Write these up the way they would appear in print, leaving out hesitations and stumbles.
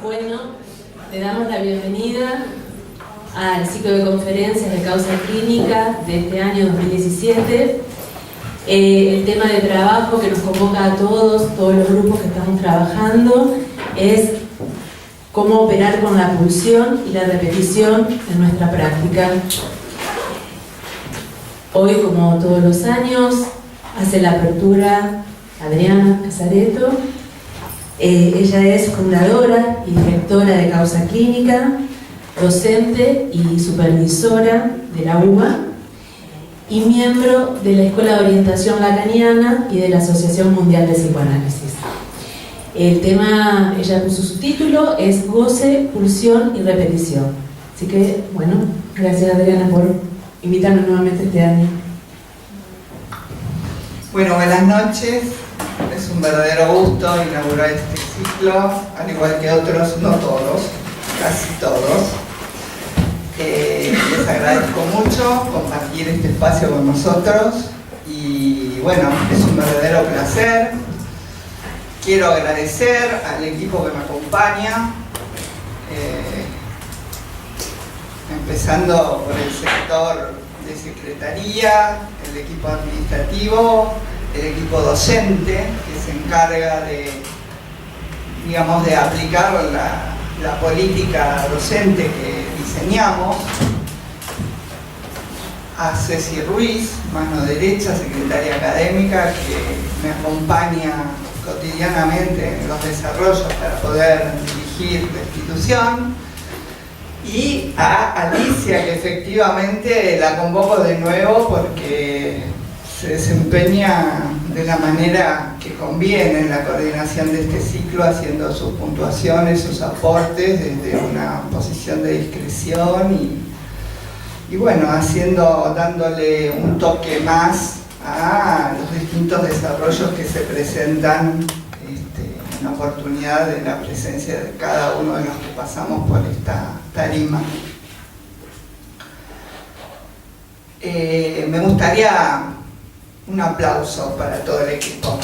Bueno, le damos la bienvenida al ciclo de conferencias de causa clínica de este año 2017. El tema de trabajo que nos convoca a todos los grupos que estamos trabajando, es cómo operar con la pulsión y la repetición en nuestra práctica. Hoy, como todos los años, hace la apertura Adriana Casareto. Ella es fundadora y directora de Causa Clínica, docente y supervisora de la UBA y miembro de la Escuela de Orientación Lacaniana y de la Asociación Mundial de Psicoanálisis. El tema, ella puso su título, es Goce, Pulsión y Repetición. Así que, bueno, gracias Adriana por invitarme nuevamente este año. Bueno, buenas noches. Es un verdadero gusto inaugurar este ciclo, al igual que otros, no todos, casi todos. Les agradezco mucho compartir este espacio con nosotros y bueno, es un verdadero placer. Quiero agradecer al equipo que me acompaña, empezando por el sector de secretaría, el equipo administrativo, el equipo docente que se encarga de, digamos, de aplicar la política docente que diseñamos, a Ceci Ruiz, mano derecha, secretaria académica, que me acompaña cotidianamente en los desarrollos para poder dirigir la institución, y a Alicia, que efectivamente la convoco de nuevo porque se desempeña de la manera que conviene en la coordinación de este ciclo, haciendo sus puntuaciones, sus aportes desde una posición de discreción y bueno, dándole un toque más a los distintos desarrollos que se presentan en oportunidad de la presencia de cada uno de los que pasamos por esta tarima. Me gustaría un aplauso para todo el equipo.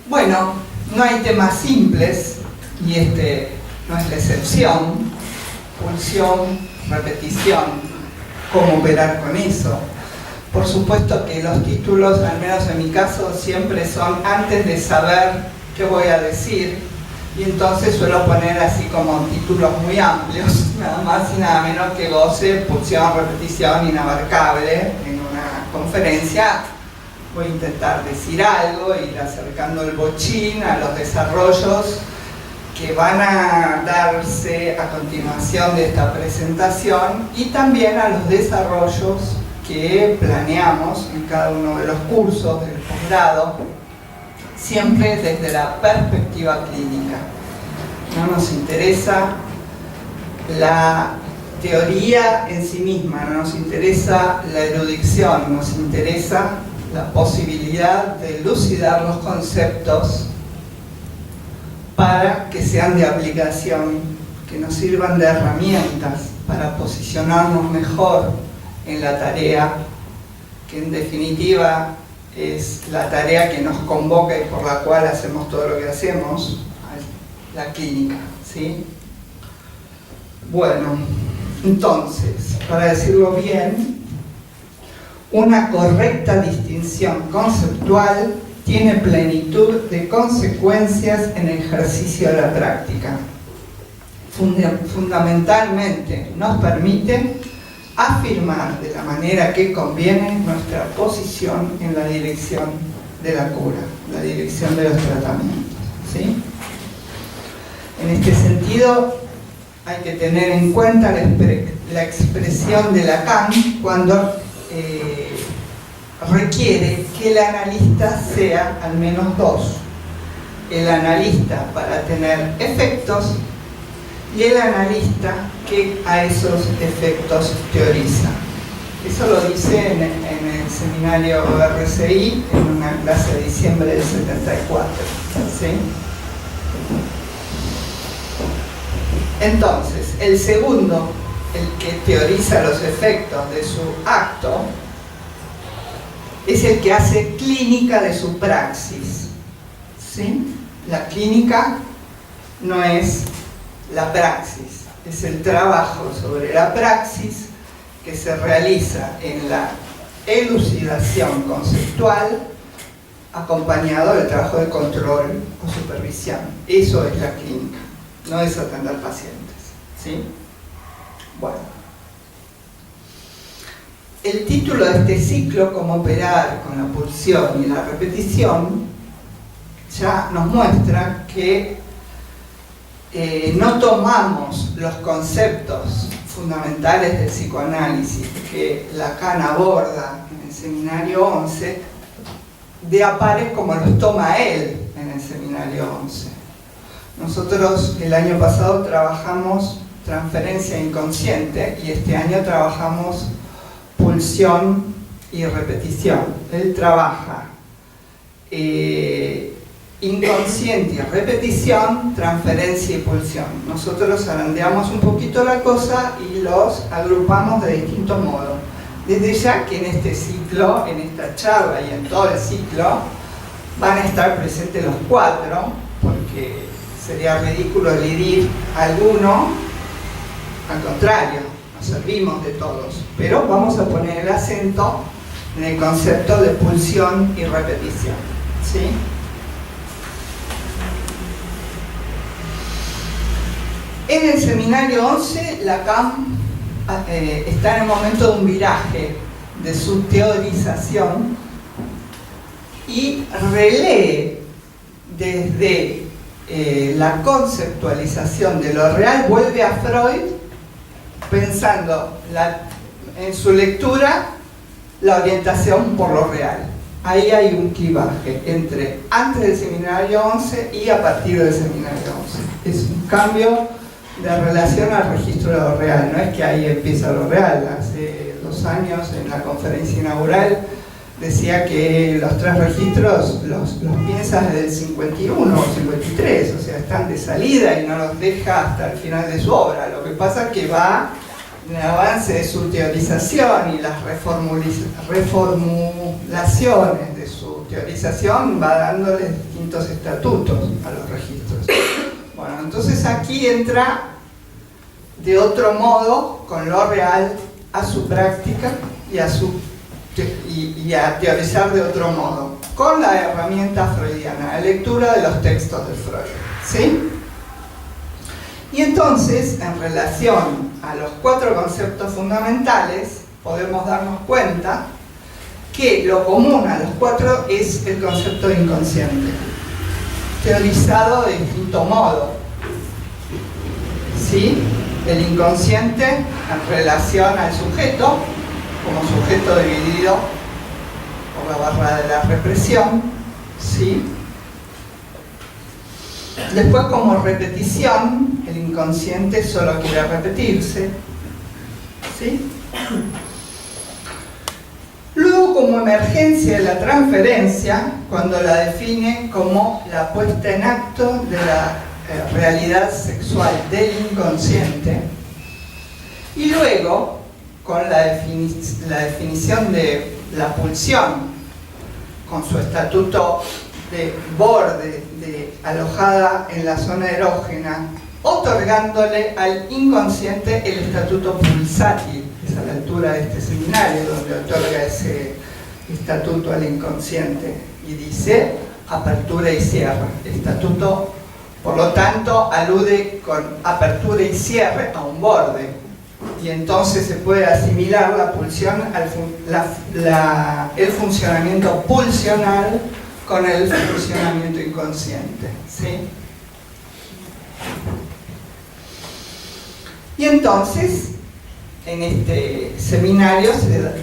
Bueno, no hay temas simples y este no es la excepción. Pulsión, repetición, cómo operar con eso. Por supuesto que los títulos, al menos en mi caso, siempre son antes de saber qué voy a decir, y entonces suelo poner así como títulos muy amplios, nada más y nada menos que goce, pulsión, repetición, inabarcable. En una conferencia voy a intentar decir algo, ir acercando el bochín a los desarrollos que van a darse a continuación de esta presentación y también a los desarrollos que planeamos en cada uno de los cursos del posgrado, siempre desde la perspectiva clínica. No nos interesa la teoría en sí misma, no nos interesa la erudición, nos interesa la posibilidad de elucidar los conceptos para que sean de aplicación, que nos sirvan de herramientas para posicionarnos mejor en la tarea, que en definitiva es la tarea que nos convoca y por la cual hacemos todo lo que hacemos, la clínica, ¿sí? Bueno, entonces, para decirlo bien, una correcta distinción conceptual tiene plenitud de consecuencias en el ejercicio de la práctica. Fundamentalmente nos permite afirmar de la manera que conviene nuestra posición en la dirección de la cura, la dirección de los tratamientos, ¿sí? En este sentido, hay que tener en cuenta la expresión de Lacan cuando requiere que el analista sea al menos dos: el analista para tener efectos y el analista que a esos efectos teoriza. Eso lo dice en el seminario RCI, en una clase de diciembre del 74, ¿sí? Entonces, el segundo el que teoriza los efectos de su acto, es el que hace clínica de su praxis. ¿Sí? La clínica no es la praxis, es el trabajo sobre la praxis que se realiza en la elucidación conceptual acompañado del trabajo de control o supervisión. Eso es la clínica, no es atender pacientes. ¿Sí? Bueno. El título de este ciclo, Cómo operar con la pulsión y la repetición, ya nos muestra que no tomamos los conceptos fundamentales del psicoanálisis que Lacan aborda en el seminario 11 de a pares como los toma él en el seminario 11. Nosotros el año pasado trabajamos transferencia inconsciente y este año trabajamos pulsión y repetición. Él trabaja inconsciente y repetición, transferencia y pulsión. Nosotros zarandeamos un poquito la cosa y los agrupamos de distintos modos. Desde ya que en este ciclo, en esta charla y en todo el ciclo, van a estar presentes los cuatro, porque sería ridículo elidir alguno, al contrario, nos servimos de todos, pero vamos a poner el acento en el concepto de pulsión y repetición. ¿Sí? En el seminario 11, Lacan está en el momento de un viraje de su teorización y relee desde la conceptualización de lo real, vuelve a Freud pensando en su lectura la orientación por lo real. Ahí hay un clivaje entre antes del seminario 11 y a partir del seminario 11. Es un cambio de relación al registro de lo real, no es que ahí empieza lo real. Hace 2 años en la conferencia inaugural decía que los 3 registros los piensa desde el 51 o 53, o sea, están de salida y no los deja hasta el final de su obra. Lo que pasa es que va en el avance de su teorización y las reformulaciones de su teorización va dándole distintos estatutos a los registros. Bueno, entonces aquí entra de otro modo con lo real a su práctica y a teorizar de otro modo, con la herramienta freudiana, la lectura de los textos de Freud. ¿Sí? Y entonces, en relación a los 4 conceptos fundamentales, podemos darnos cuenta que lo común a los 4 es el concepto de inconsciente, teorizado de distinto modo. ¿Sí? El inconsciente en relación al sujeto, como sujeto dividido por la barra de la represión, ¿sí? Después, como repetición, el inconsciente solo quiere repetirse, ¿sí? Luego, como emergencia de la transferencia, cuando la define como la puesta en acto de la realidad sexual del inconsciente. Y luego, con la definición de la pulsión, con su estatuto de borde, alojada en la zona erógena, otorgándole al inconsciente el estatuto pulsátil. Es a la altura de este seminario donde otorga ese estatuto al inconsciente y dice apertura y cierre. Estatuto, por lo tanto, alude con apertura y cierre a un borde, y entonces se puede asimilar la pulsión el funcionamiento pulsional con el funcionamiento inconsciente. ¿Sí? Y entonces, en este seminario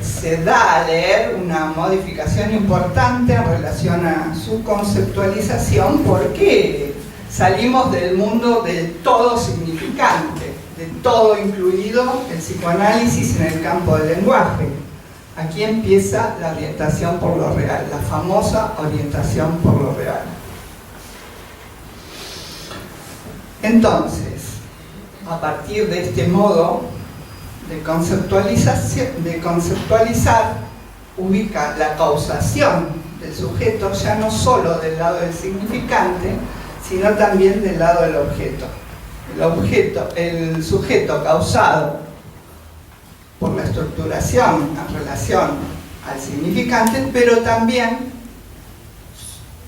se da a leer una modificación importante en relación a su conceptualización, porque salimos del mundo del todo significante, de todo incluido el psicoanálisis en el campo del lenguaje. Aquí empieza la orientación por lo real, la famosa orientación por lo real. Entonces, a partir de este modo de conceptualizar ubica la causación del sujeto ya no solo del lado del significante, sino también del lado del objeto. El sujeto causado por la estructuración en relación al significante, pero también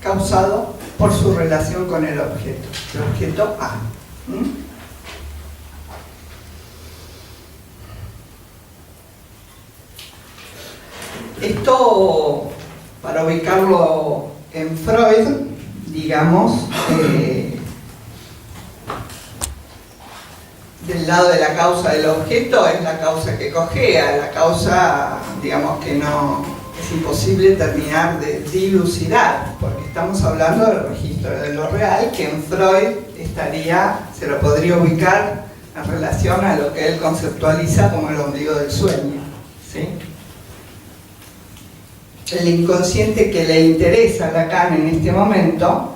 causado por su relación con el objeto A. Esto, para ubicarlo en Freud, digamos, del lado de la causa del objeto es la causa que cojea, la causa, digamos, que no es imposible terminar de dilucidar, porque estamos hablando del registro de lo real, que en Freud se lo podría ubicar en relación a lo que él conceptualiza como el ombligo del sueño, ¿sí? El inconsciente que le interesa a Lacan en este momento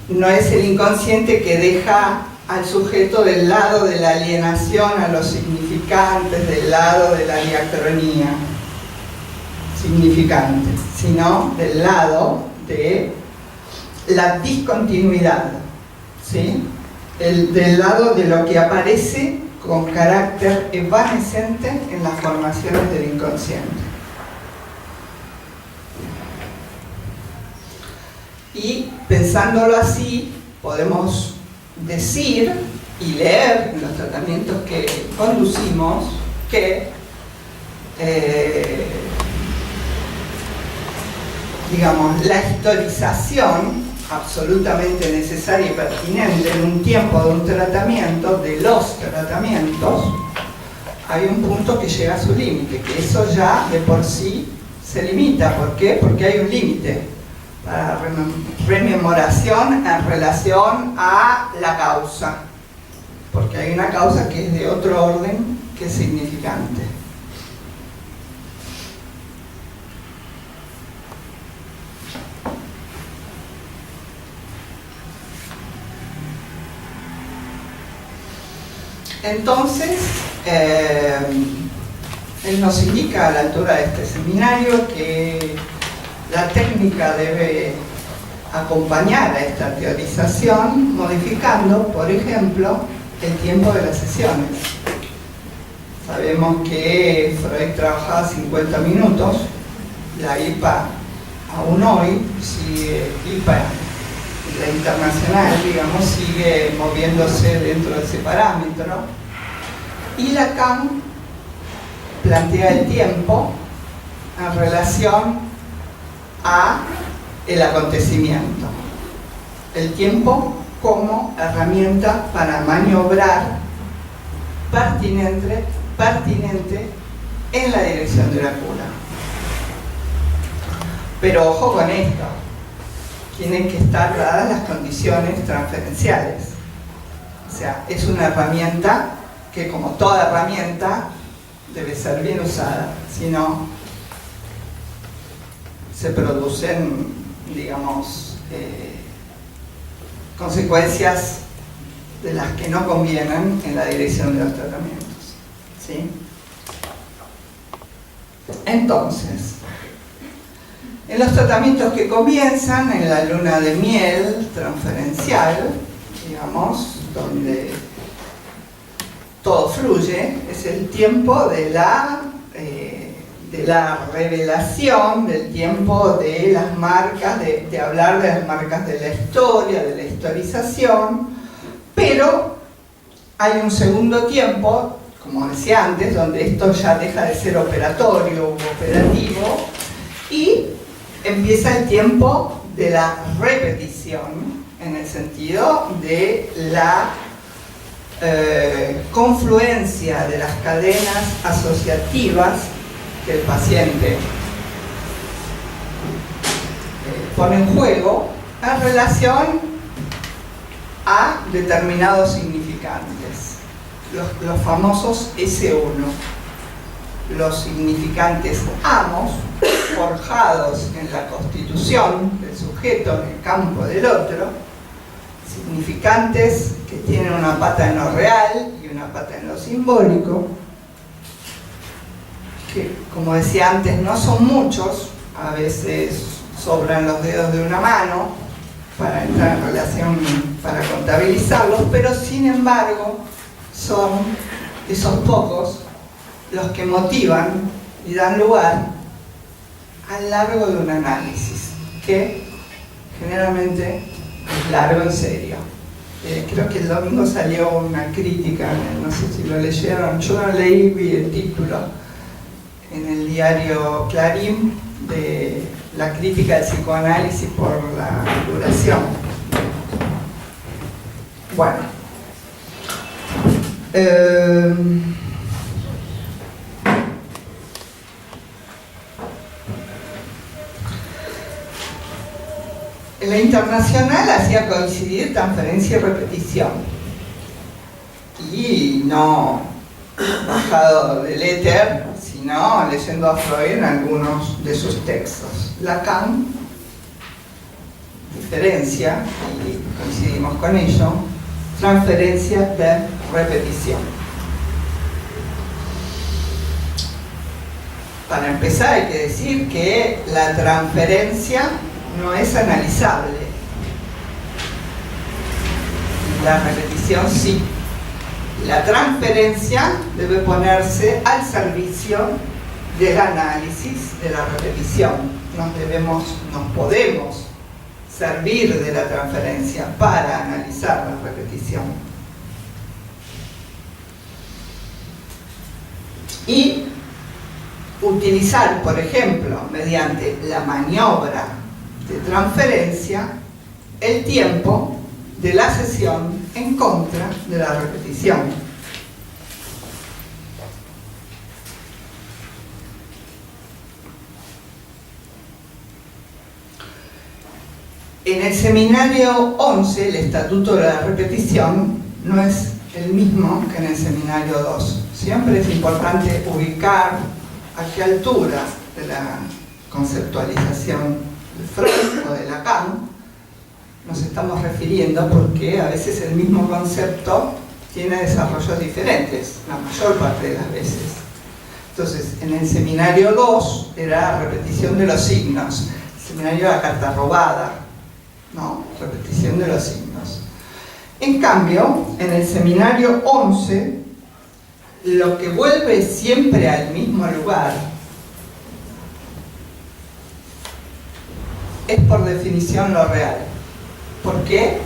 no es el inconsciente que deja al sujeto del lado de la alienación a los significantes, del lado de la diacronía significante, sino del lado de la discontinuidad, ¿sí? Del lado de lo que aparece con carácter evanescente en las formaciones del inconsciente. Y pensándolo así, podemos decir y leer en los tratamientos que conducimos que digamos, la historización absolutamente necesaria y pertinente en un tiempo de un tratamiento, de los tratamientos, hay un punto que llega a su límite, que eso ya de por sí se limita. ¿Por qué? Porque hay un límite para rememoración en relación a la causa, porque hay una causa que es de otro orden que es significante. Entonces, él nos indica a la altura de este seminario que la técnica debe acompañar a esta teorización modificando, por ejemplo, el tiempo de las sesiones. Sabemos que Freud trabajaba 50 minutos, la IPA aún hoy sigue, IPA, la internacional, digamos, sigue moviéndose dentro de ese parámetro, y Lacan plantea el tiempo en relación a el acontecimiento. El tiempo como herramienta para maniobrar pertinente en la dirección de la cura. Pero ojo con esto, tienen que estar dadas las condiciones transferenciales. O sea, es una herramienta que, como toda herramienta, debe ser bien usada, si no se producen, digamos, consecuencias de las que no convienen en la dirección de los tratamientos, ¿sí? Entonces, en los tratamientos que comienzan en la luna de miel transferencial, digamos, donde todo fluye, es el tiempo de la revelación, del tiempo de las marcas, de hablar de las marcas de la historia, de la historización, pero hay un segundo tiempo, como decía antes, donde esto ya deja de ser operatorio u operativo y empieza el tiempo de la repetición, en el sentido de la confluencia de las cadenas asociativas que el paciente pone en juego en relación a determinados significantes, los famosos S1, los significantes amos forjados en la constitución del sujeto en el campo del otro, significantes que tienen una pata en lo real y y una pata en lo simbólico, que como decía antes no son muchos, a veces sobran los dedos de una mano para entrar en relación, para contabilizarlos, pero sin embargo son esos pocos los que motivan y dan lugar al largo de un análisis, que generalmente es largo en serio. Creo que el domingo salió una crítica, no sé si lo leyeron, yo no leí, vi el título, en el diario Clarín, de la crítica del psicoanálisis por la duración. Bueno. La internacional hacía coincidir transferencia y repetición. Y no bajado del éter, sino leyendo a Freud en algunos de sus textos. Lacan diferencia, y coincidimos con ello, transferencia de repetición. Para empezar hay que decir que la transferencia no es analizable. La repetición sí. La transferencia debe ponerse al servicio del análisis de la repetición. Nos podemos servir de la transferencia para analizar la repetición. Y utilizar, por ejemplo, mediante la maniobra de transferencia, el tiempo de la sesión en contra de la repetición. En el seminario 11, el estatuto de la repetición no es el mismo que en el seminario 2. Siempre es importante ubicar a qué altura de la conceptualización de Freud o de Lacan nos estamos refiriendo, porque a veces el mismo concepto tiene desarrollos diferentes, la mayor parte de las veces. Entonces, en el seminario 2 era repetición de los signos, el seminario de la carta robada, ¿no? Repetición de los signos. En cambio, en el seminario 11, lo que vuelve siempre al mismo lugar es por definición lo real. ¿Por qué?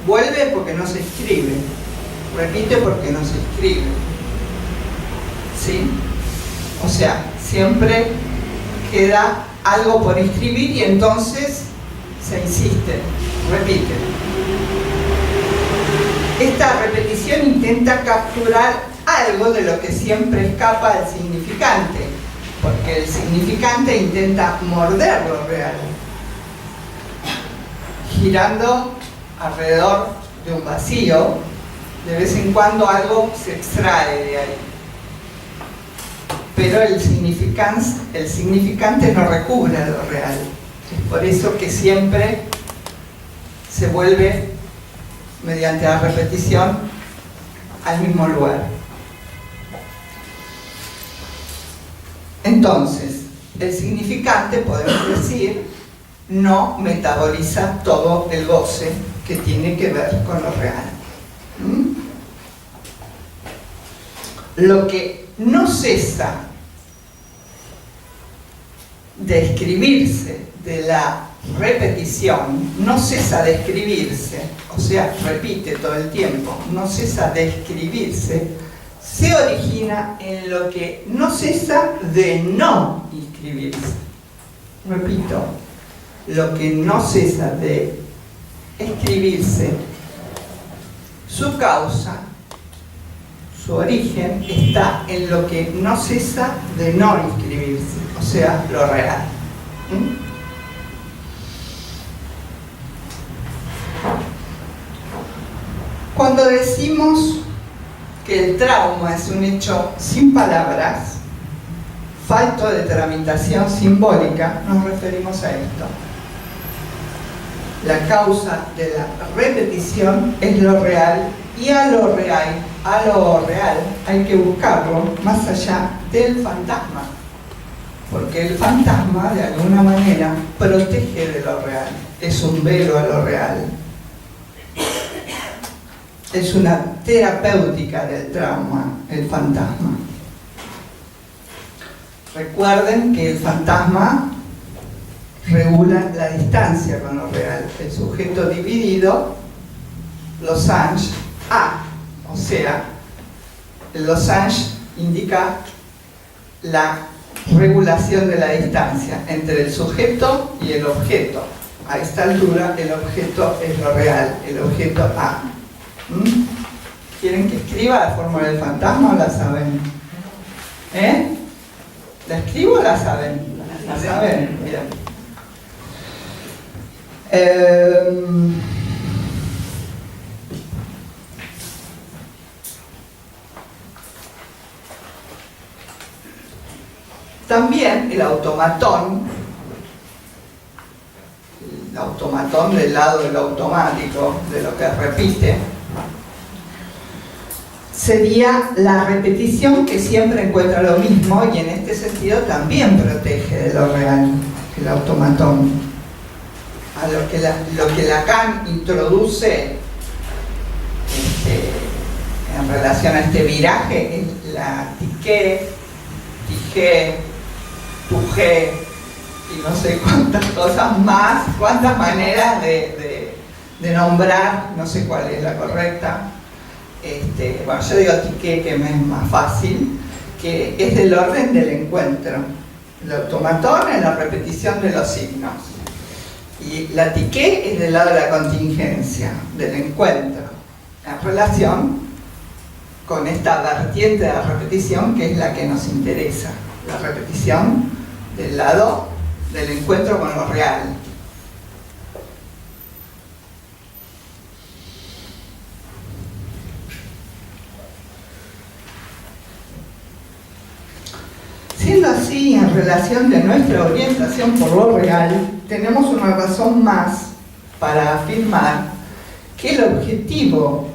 Vuelve porque no se escribe. Repite porque no se escribe. ¿Sí? O sea, siempre queda algo por escribir y entonces se insiste, repite. Esta repetición intenta capturar algo de lo que siempre escapa al significante, porque el significante intenta morder lo real, girando alrededor de un vacío. De vez en cuando algo se extrae de ahí, pero el significante no recubre lo real. Es por eso que siempre se vuelve, mediante la repetición, al mismo lugar. Entonces, el significante, podemos decir, no metaboliza todo el goce que tiene que ver con lo real. Lo que no cesa de escribirse de la repetición, no cesa de escribirse, o sea, repite todo el tiempo, no cesa de escribirse, se origina en lo que no cesa de no escribirse. Repito, lo que no cesa de escribirse, su causa, su origen está en lo que no cesa de no escribirse, o sea, lo real. Cuando decimos que el trauma es un hecho sin palabras, falto de tramitación simbólica, nos referimos a esto. La causa de la repetición es lo real, y a lo real a lo real hay que buscarlo más allá del fantasma, porque el fantasma de alguna manera protege de lo real, es un velo a lo real, es una terapéutica del trauma, el fantasma. Recuerden que el fantasma regula la distancia con lo real, el sujeto dividido, losange A, o sea, el losange indica la regulación de la distancia entre el sujeto y el objeto. A esta altura el objeto es lo real, el objeto A. ¿Quieren que escriba la fórmula del fantasma o la saben? ¿La escribo o la saben? ¿La saben? Bien. También el automatón del lado del automático, de lo que repite, sería la repetición que siempre encuentra lo mismo, y en este sentido también protege de lo real, el automatón. A lo que Lacan introduce en relación a este viraje es la tiqué, tijé, tujé y no sé cuántas cosas más, cuántas maneras de nombrar, no sé cuál es la correcta. Bueno, yo digo tiqué, que me es más fácil, que es del orden del encuentro. El automatón es la repetición de los signos. Y la tiqué es del lado de la contingencia, del encuentro, en relación con esta vertiente de la repetición que es la que nos interesa, la repetición del lado del encuentro con lo real. Siendo así, en relación de nuestra orientación por lo real, tenemos una razón más para afirmar que el objetivo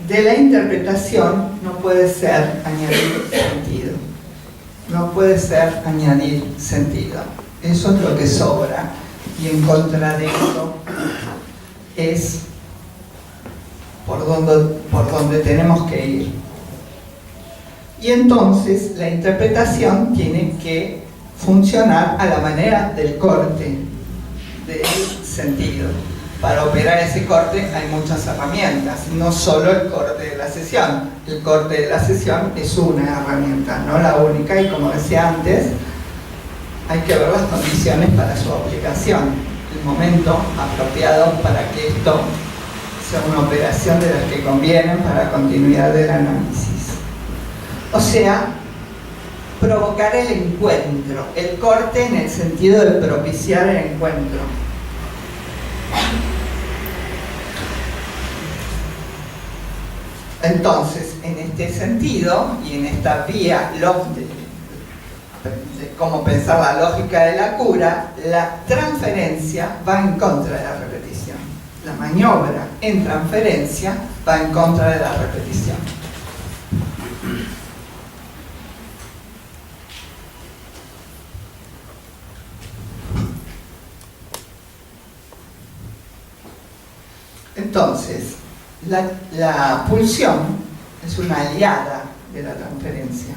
de la interpretación no puede ser añadir sentido. No puede ser añadir sentido. Eso es lo que sobra. Y en contra de eso es por donde tenemos que ir. Y entonces la interpretación tiene que funcionar a la manera del corte, del sentido. Para operar ese corte hay muchas herramientas, no solo el corte de la sesión. El corte de la sesión es una herramienta, no la única, y como decía antes, hay que ver las condiciones para su aplicación, el momento apropiado para que esto sea una operación de las que convienen para la continuidad del análisis. O sea, provocar el encuentro, el corte en el sentido de propiciar el encuentro. Entonces, en este sentido y en esta vía de cómo pensar la lógica de la cura, la transferencia va en contra de la repetición. La maniobra en transferencia va en contra de la repetición. Entonces, la pulsión es una aliada de la transferencia.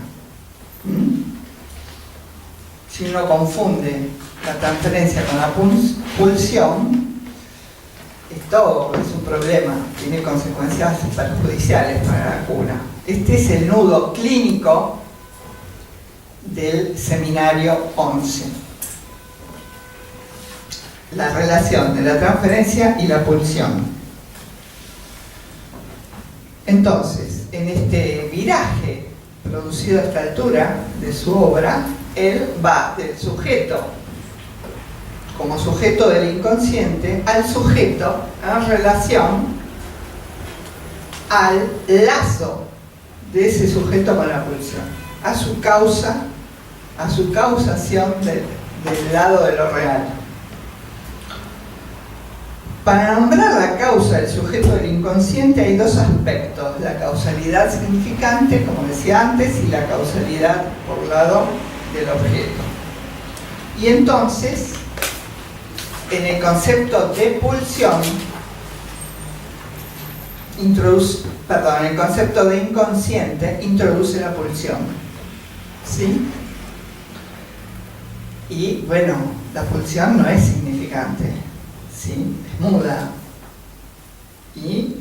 Si uno confunde la transferencia con la pulsión, esto es un problema, tiene consecuencias perjudiciales para la cura. Este es el nudo clínico del seminario 11. La relación de la transferencia y la pulsión. Entonces, en este viraje producido a esta altura de su obra, él va del sujeto, como sujeto del inconsciente, al sujeto en relación al lazo de ese sujeto con la pulsión, a su causa, a su causación del lado de lo real. Para nombrar la causa del del sujeto del inconsciente hay dos aspectos: la causalidad significante, como decía antes, y la causalidad por lado del objeto. Y entonces, en el concepto de pulsión, el concepto de inconsciente introduce la pulsión, ¿sí? Y bueno, la pulsión no es significante, ¿sí? Es muda y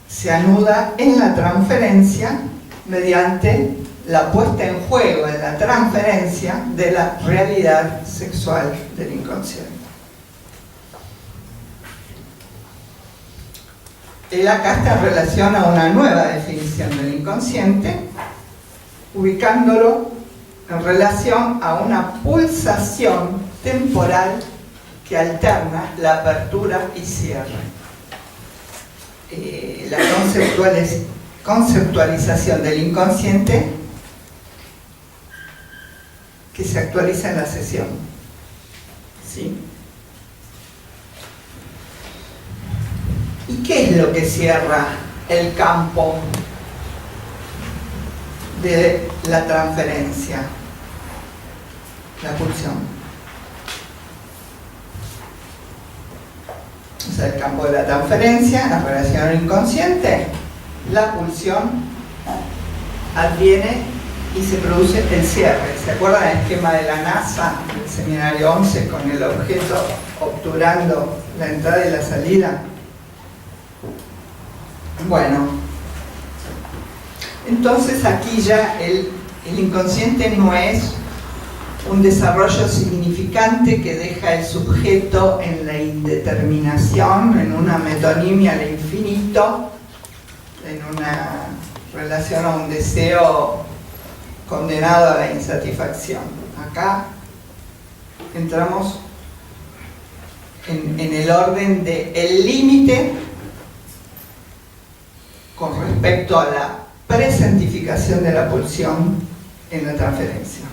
se anuda en la transferencia mediante la puesta en juego en la transferencia de la realidad sexual del inconsciente. Él acá está en relación a una nueva definición del inconsciente, ubicándolo en relación a una pulsación temporal que alterna la apertura y cierre. La conceptualización del inconsciente que se actualiza en la sesión, ¿sí? ¿Y qué es lo que cierra el campo de la transferencia? La pulsión. O sea, el campo de la transferencia, la relación inconsciente, la pulsión adviene y se produce el cierre. ¿Se acuerdan del esquema de la NASA, del seminario 11, con el objeto obturando la entrada y la salida? Bueno, entonces aquí ya el inconsciente no es un desarrollo significante que deja el sujeto en la indeterminación, en una metonimia al infinito, en una relación a un deseo condenado a la insatisfacción. Acá entramos en el orden del límite con respecto a la presentificación de la pulsión en la transferencia.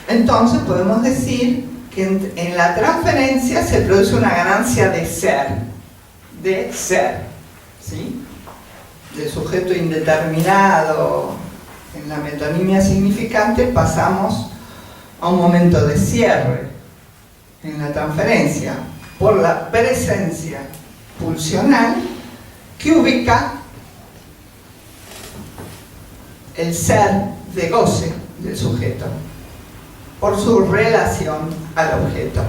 Entonces podemos decir que en la transferencia se produce una ganancia de ser, ¿sí? Del sujeto indeterminado en la metonimia significante pasamos a un momento de cierre en la transferencia por la presencia pulsional que ubica el ser de goce del sujeto por su relación al objeto.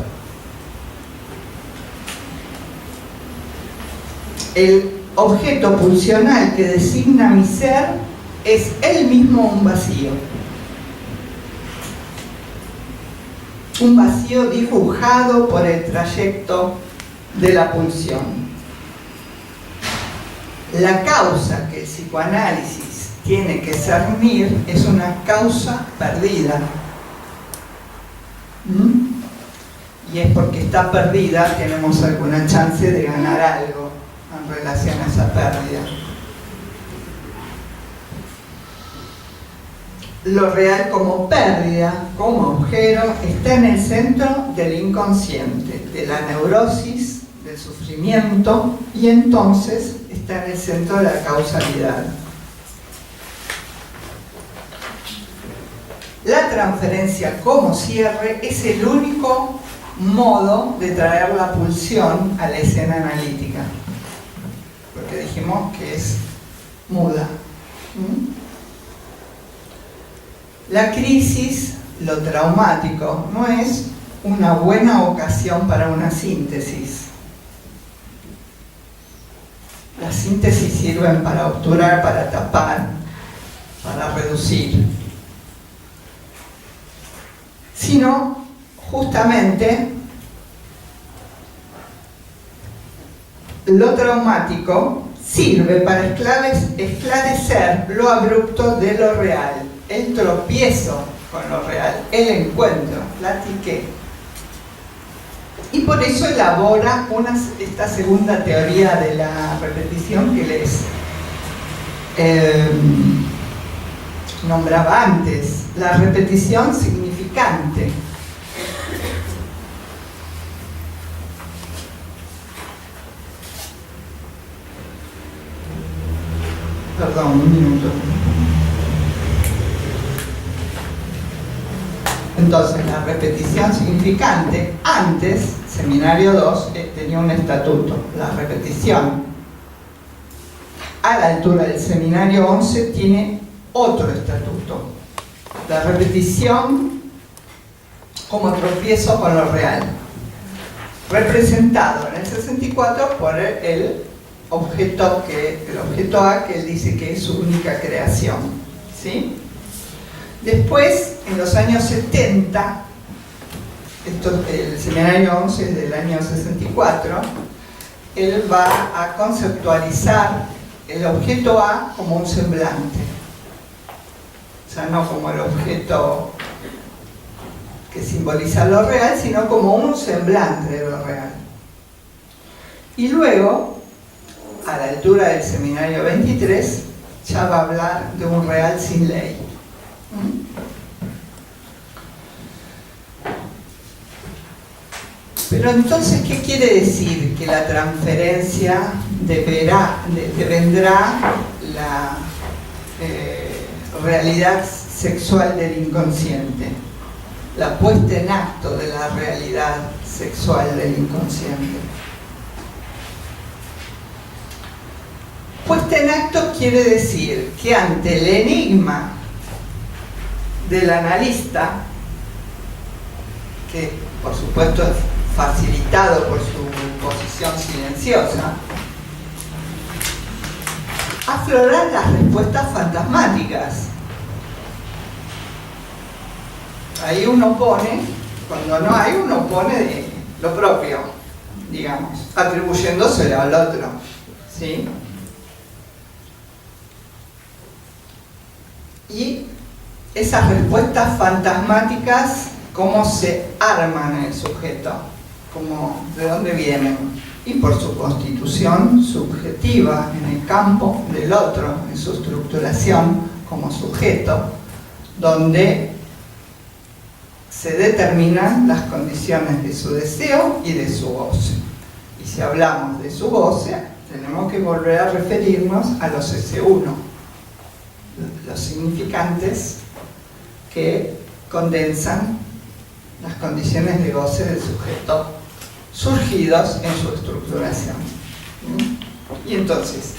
El objeto pulsional que designa mi ser es él mismo un vacío. Un vacío dibujado por el trayecto de la pulsión. La causa que el psicoanálisis tiene que cernir es una causa perdida. Y es porque está perdida tenemos alguna chance de ganar algo en relación a esa pérdida. Lo real como pérdida, como agujero, está en el centro del inconsciente, de la neurosis, del sufrimiento, y entonces está en el centro de la causalidad. La transferencia como cierre es el único modo de traer la pulsión a la escena analítica, porque dijimos que es muda. La crisis, lo traumático, no es una buena ocasión para una síntesis. Las síntesis sirven para obturar, para tapar, para reducir. Sino justamente lo traumático sirve para esclarecer lo abrupto de lo real, el tropiezo con lo real, el encuentro, platiqué. Y por eso elabora esta segunda teoría de la repetición que les nombraba antes, la repetición significante. Perdón, un minuto. Entonces, la repetición significante, antes, Seminario 2, tenía un estatuto. La repetición, a la altura del Seminario 11, tiene otro estatuto. La repetición como tropiezo con lo real, representado en el 64 por el objeto A, que él dice que es su única creación, ¿sí? Después, en los años 70, el Seminario 11 es del año 64, él va a conceptualizar el objeto A como un semblante, o sea, no como el objeto que simboliza lo real, sino como un semblante de lo real. Y luego, a la altura del Seminario 23, ya va a hablar de un real sin ley. Pero entonces, ¿qué quiere decir? Que la transferencia devendrá la realidad sexual del inconsciente, la puesta en acto de la realidad sexual del inconsciente. Puesta en acto quiere decir que ante el enigma del analista, que por supuesto es facilitado por su posición silenciosa, afloran las respuestas fantasmáticas. Ahí uno pone, cuando no hay, uno pone lo propio, digamos, atribuyéndoselo al otro, ¿sí? Y esas respuestas fantasmáticas, ¿cómo se arman en el sujeto? ¿De dónde vienen? Y por su constitución subjetiva en el campo del otro, en su estructuración como sujeto, donde se determinan las condiciones de su deseo y de su goce. Y si hablamos de su goce, tenemos que volver a referirnos a los S1, los significantes que condensan las condiciones de goce del sujeto surgidos en su estructuración. Y entonces,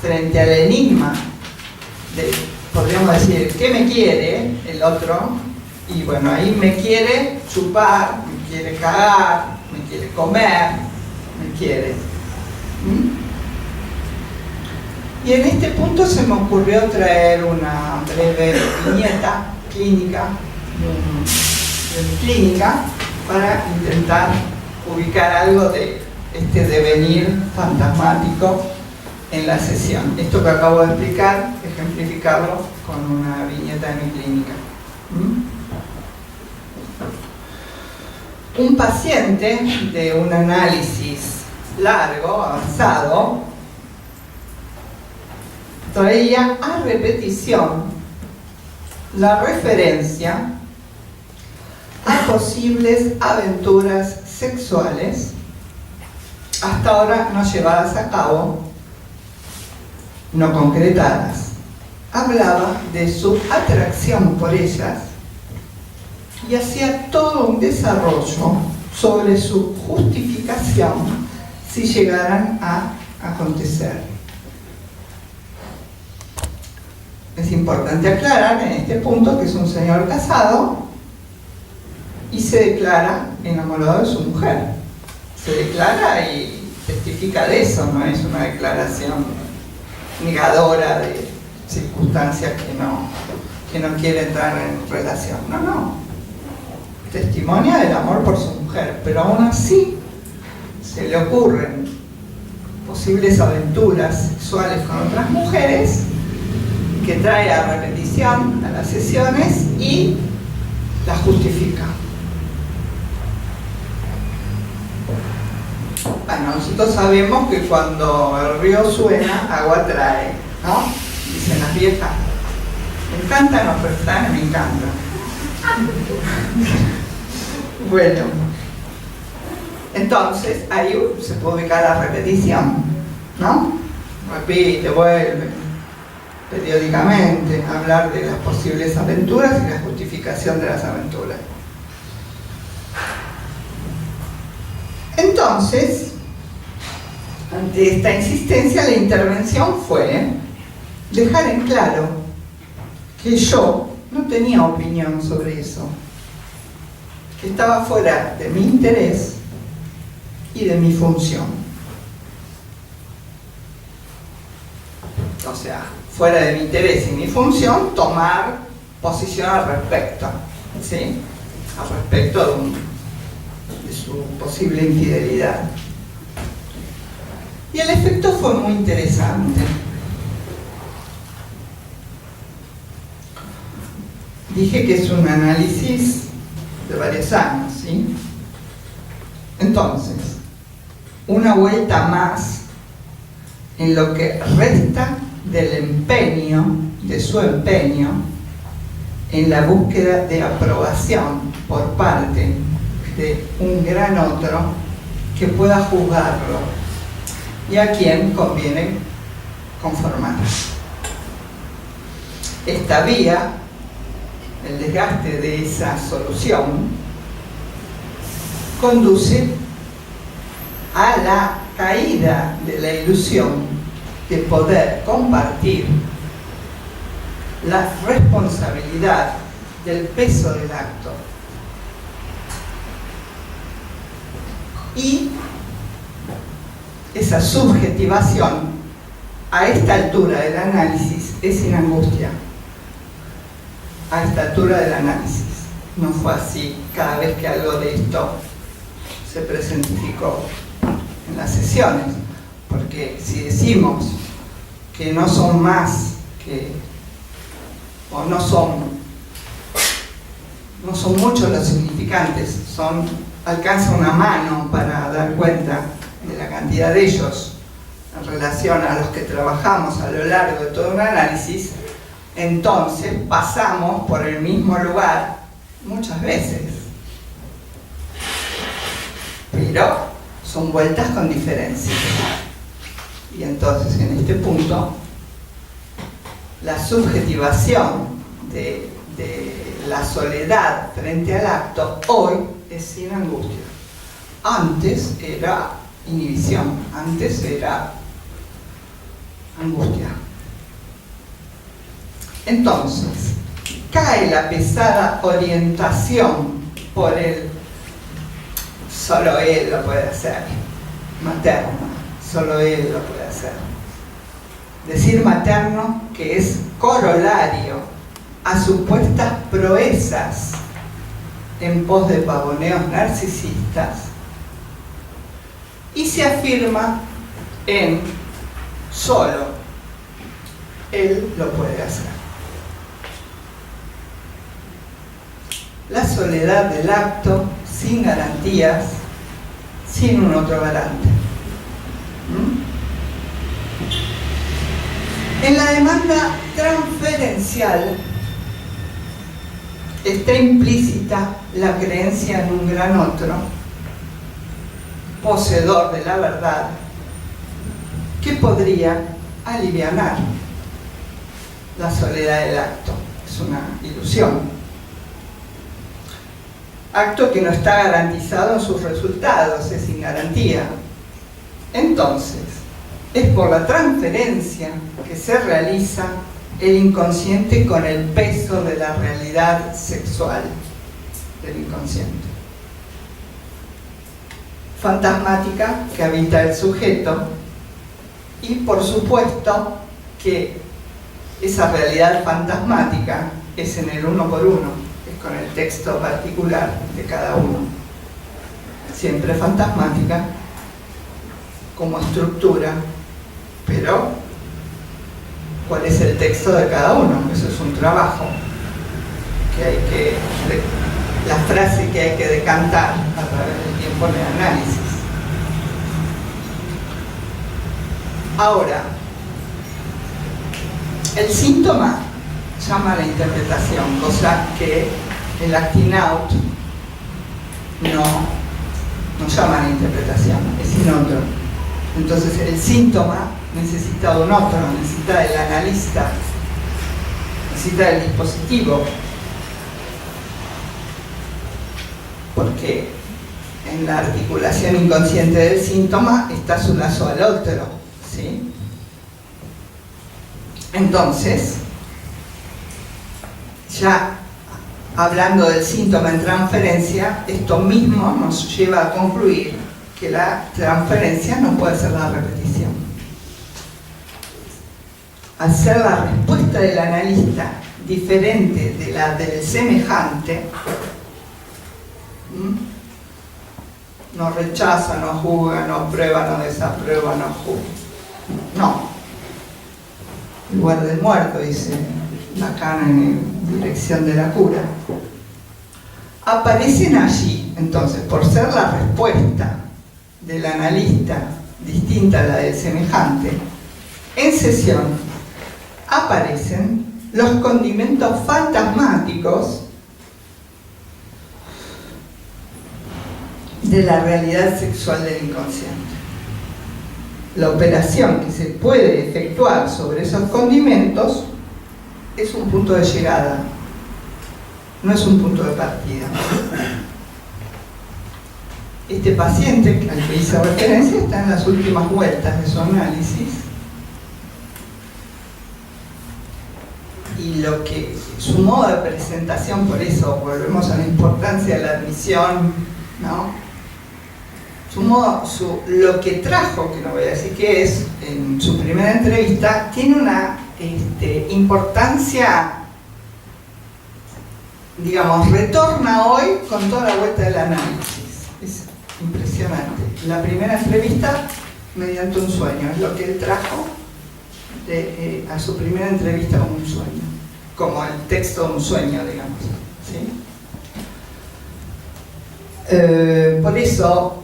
frente al enigma podríamos decir, ¿qué me quiere el otro? Y bueno, ahí me quiere chupar, me quiere cagar, me quiere comer, me quiere. Y en este punto se me ocurrió traer una breve viñeta clínica, de mi clínica, para intentar ubicar algo de este devenir fantasmático en la sesión. Esto que acabo de explicar, ejemplificarlo con una viñeta de mi clínica. Un paciente de un análisis largo, avanzado, traía a repetición la referencia a posibles aventuras sexuales hasta ahora no llevadas a cabo, no concretadas. Hablaba de su atracción por ellas y hacía todo un desarrollo sobre su justificación si llegaran a acontecer. Es importante aclarar en este punto que es un señor casado y se declara enamorado de su mujer. Se declara y testifica de eso, no es una declaración negadora de circunstancias que no quiere entrar en relación. No. Testimonia del amor por su mujer, pero aún así se le ocurren posibles aventuras sexuales con otras mujeres que trae a repetición a las sesiones y las justifica. Bueno, nosotros sabemos que cuando el río suena, agua trae, ¿no? Dicen las viejas. Me encantan los refranes, me encantan. Bueno, entonces ahí se puede ubicar la repetición, ¿no? repite, vuelve periódicamente a hablar de las posibles aventuras y la justificación de las aventuras. Entonces, ante esta insistencia, la intervención fue dejar en claro que yo no tenía opinión sobre eso, que estaba fuera de mi interés y de mi función. O sea, fuera de mi interés y mi función, tomar posición al respecto, ¿sí? Al respecto de su posible infidelidad. Y el efecto fue muy interesante. Dije que es un análisis de varios años, ¿sí? Entonces, una vuelta más en lo que resta del empeño, de su empeño, en la búsqueda de aprobación por parte de un gran otro que pueda juzgarlo y a quien conviene conformar. Esta vía, el desgaste de esa solución, conduce a la caída de la ilusión de poder compartir la responsabilidad del peso del acto. Y esa subjetivación a esta altura del análisis es sin angustia. A esta altura del análisis. No fue así cada vez que algo de esto se presentificó en las sesiones, porque si decimos que no son más que, o no son muchos los significantes, alcanza una mano para dar cuenta de la cantidad de ellos en relación a los que trabajamos a lo largo de todo un análisis, entonces pasamos por el mismo lugar muchas veces. Pero son vueltas con diferencias. Y entonces en este punto, la subjetivación de la soledad frente al acto hoy es sin angustia. Antes era inhibición, antes era angustia. Entonces, cae la pesada orientación por el solo él lo puede hacer, materno, solo él lo puede hacer. Decir materno que es corolario a supuestas proezas en pos de pavoneos narcisistas y se afirma en solo él lo puede hacer. La soledad del acto sin garantías, sin un otro garante. En la demanda transferencial está implícita la creencia en un gran otro, poseedor de la verdad, que podría alivianar la soledad del acto. Es una ilusión. Acto que no está garantizado en sus resultados, es sin garantía. Entonces, es por la transferencia que se realiza el inconsciente con el peso de la realidad sexual del inconsciente. Fantasmática que habita el sujeto y por supuesto que esa realidad fantasmática es en el uno por uno. Con el texto particular de cada uno. Siempre fantasmática como estructura, pero ¿cuál es el texto de cada uno? Eso es un trabajo la frase que hay que decantar a través del tiempo en el análisis. Ahora, el síntoma llama a la interpretación, cosa que el acting out no llama a la interpretación, es sin otro. Entonces el síntoma necesita de un otro, necesita del analista, necesita del dispositivo. Porque en la articulación inconsciente del síntoma está su lazo al otro, ¿sí? Entonces, ya hablando del síntoma en transferencia, esto mismo nos lleva a concluir que la transferencia no puede ser la repetición. Al ser la respuesta del analista diferente de la del semejante, no rechaza, no juzga, no prueba, no desaprueba, no juzga. No. Lugar del muerto, dice Lacan en Dirección de la Cura. Aparecen allí, entonces, por ser la respuesta del analista distinta a la del semejante, en sesión aparecen los condimentos fantasmáticos de la realidad sexual del inconsciente. La operación que se puede efectuar sobre esos condimentos es un punto de llegada, no es un punto de partida. Este paciente al que hice referencia está en las últimas vueltas de su análisis, y lo que su modo de presentación, por eso volvemos a la importancia de la admisión, ¿no? Lo que trajo, que no voy a decir qué es, en su primera entrevista, tiene una importancia, digamos, retorna hoy con toda la vuelta del análisis. Es impresionante. La primera entrevista mediante un sueño, es lo que él trajo a su primera entrevista como un sueño, como el texto de un sueño, digamos, ¿sí? Por eso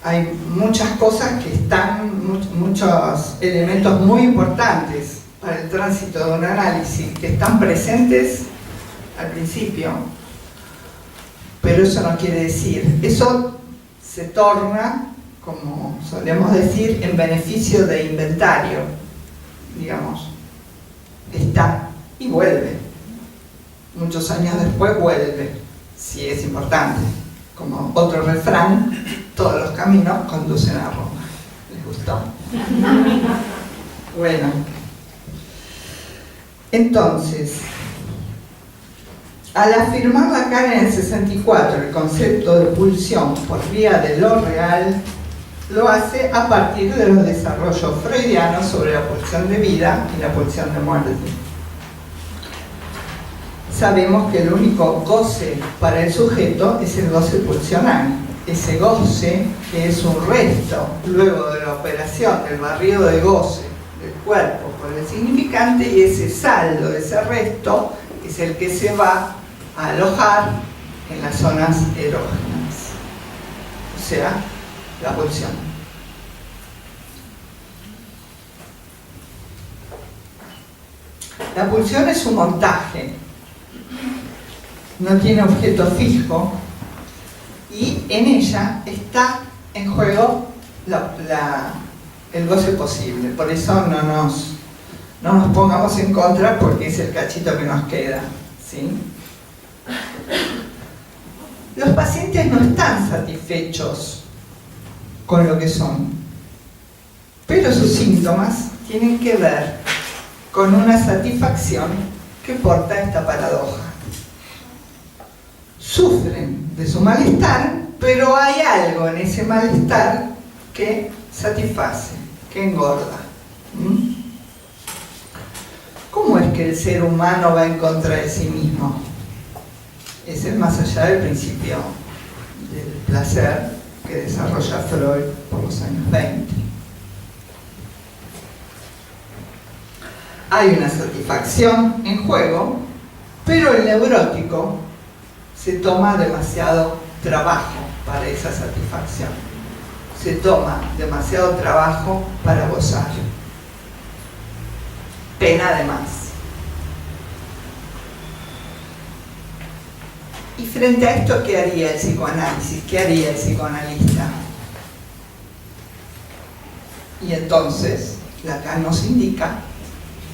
hay muchas cosas que están, muchos elementos muy importantes para el tránsito de un análisis que están presentes al principio, pero eso no quiere decir, eso se torna, como solemos decir, en beneficio de inventario, digamos, está y vuelve, muchos años después vuelve, si es importante. Como otro refrán, todos los caminos conducen a Roma. ¿Les gustó? Bueno. Entonces, al afirmar Lacan en el 64 el concepto de pulsión por vía de lo real, lo hace a partir de los desarrollos freudianos sobre la pulsión de vida y la pulsión de muerte. Sabemos que el único goce para el sujeto es el goce pulsional. Ese goce, que es un resto, luego de la operación del barrido de goce del cuerpo por el significante, y ese saldo, ese resto, es el que se va a alojar en las zonas erógenas, o sea, la pulsión. La pulsión es un montaje, no tiene objeto fijo, y en ella está en juego el goce posible. Por eso no nos pongamos en contra, porque es el cachito que nos queda, ¿sí? Los pacientes no están satisfechos con lo que son, pero sus síntomas tienen que ver con una satisfacción que porta esta paradoja. Sufren de su malestar, pero hay algo en ese malestar que satisface, que engorda. ¿Cómo es que el ser humano va en contra de sí mismo? Es el más allá del principio del placer que desarrolla Freud por los años 20. Hay una satisfacción en juego, pero el neurótico se toma demasiado trabajo para esa satisfacción. Se toma demasiado trabajo para gozar. Pena de más. Y frente a esto, ¿qué haría el psicoanálisis? ¿Qué haría el psicoanalista? Y entonces Lacan nos indica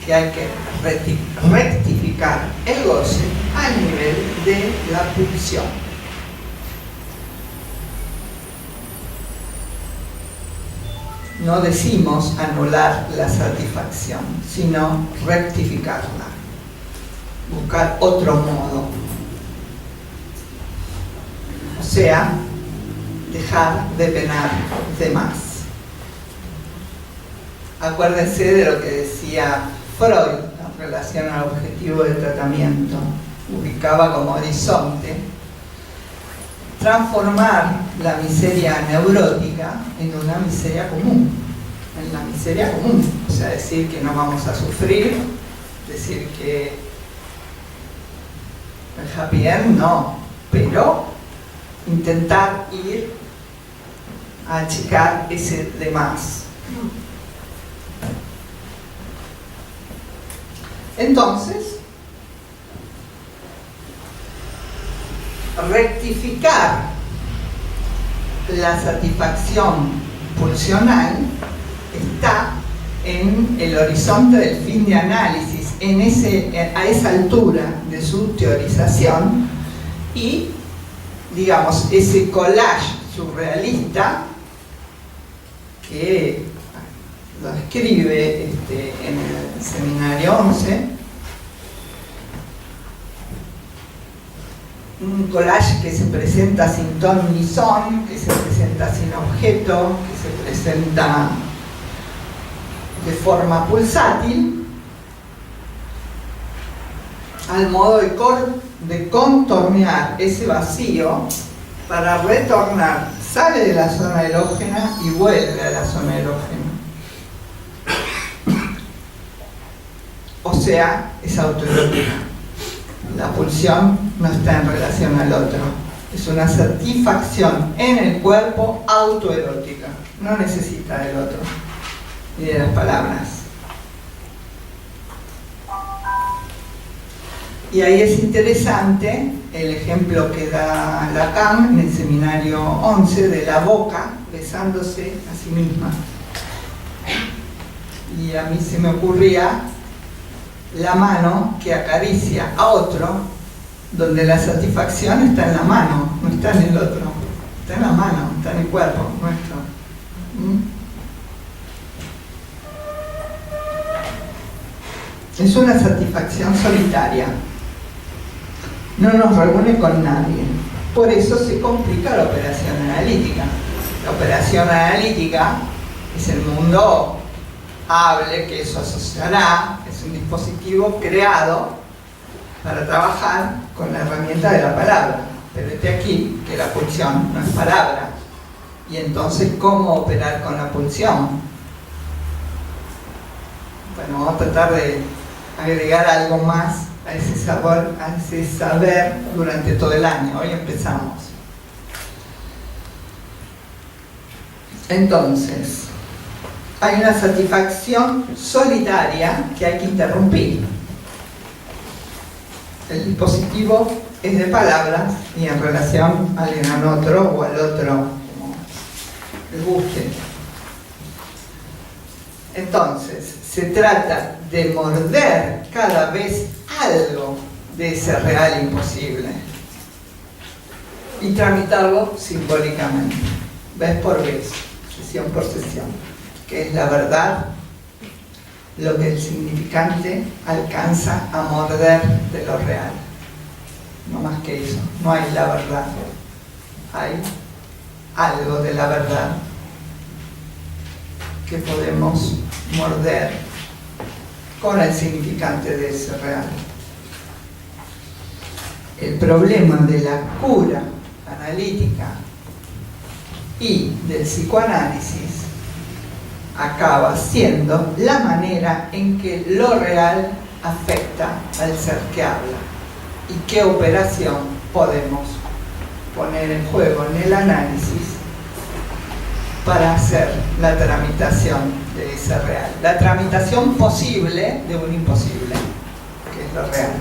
que hay que rectificar el goce a nivel de la pulsión. No decimos anular la satisfacción, sino rectificarla, buscar otro modo. O sea, dejar de penar de más. Acuérdense de lo que decía Freud en relación al objetivo de tratamiento. Ubicaba como horizonte transformar la miseria neurótica en una miseria común, en la miseria común. O sea, decir que no vamos a sufrir, decir que el happy end no, pero intentar ir a achicar ese de más. Entonces, rectificar la satisfacción pulsional está en el horizonte del fin de análisis, a esa altura de su teorización, y, digamos, ese collage surrealista que lo escribe en el seminario 11, un collage que se presenta sin ton ni son, que se presenta sin objeto, que se presenta de forma pulsátil, al modo de contornear ese vacío para retornar, sale de la zona erógena y vuelve a la zona erógena. O sea, es autoerótica. La pulsión no está en relación al otro. Es una satisfacción en el cuerpo autoerótica. No necesita del otro, ni de las palabras. Y ahí es interesante el ejemplo que da Lacan en el seminario 11 de la boca besándose a sí misma. Y a mí se me ocurría la mano que acaricia a otro, donde la satisfacción está en la mano, no está en el otro, está en la mano, está en el cuerpo nuestro. Es una satisfacción solitaria, no nos reúne con nadie, por eso se complica la operación analítica. La operación analítica es el mundo hable que eso asociará, es un dispositivo creado para trabajar con la herramienta de la palabra, pero aquí que la pulsión no es palabra. Y entonces, ¿cómo operar con la pulsión? Bueno, vamos a tratar de agregar algo más a ese saber durante todo el año. Hoy empezamos. Entonces, hay una satisfacción solitaria que hay que interrumpir. El dispositivo es de palabras y en relación a alguien al otro o al otro, como les guste. Entonces, se trata de morder cada vez algo de ese real imposible y tramitarlo simbólicamente, vez por vez, sesión por sesión, que es la verdad, lo que el significante alcanza a morder de lo real. No más que eso, no hay la verdad, hay algo de la verdad que podemos morder con el significante de ese real. El problema de la cura analítica y del psicoanálisis acaba siendo la manera en que lo real afecta al ser que habla y qué operación podemos poner en juego en el análisis para hacer la tramitación de ese real, la tramitación posible de un imposible, que es lo real.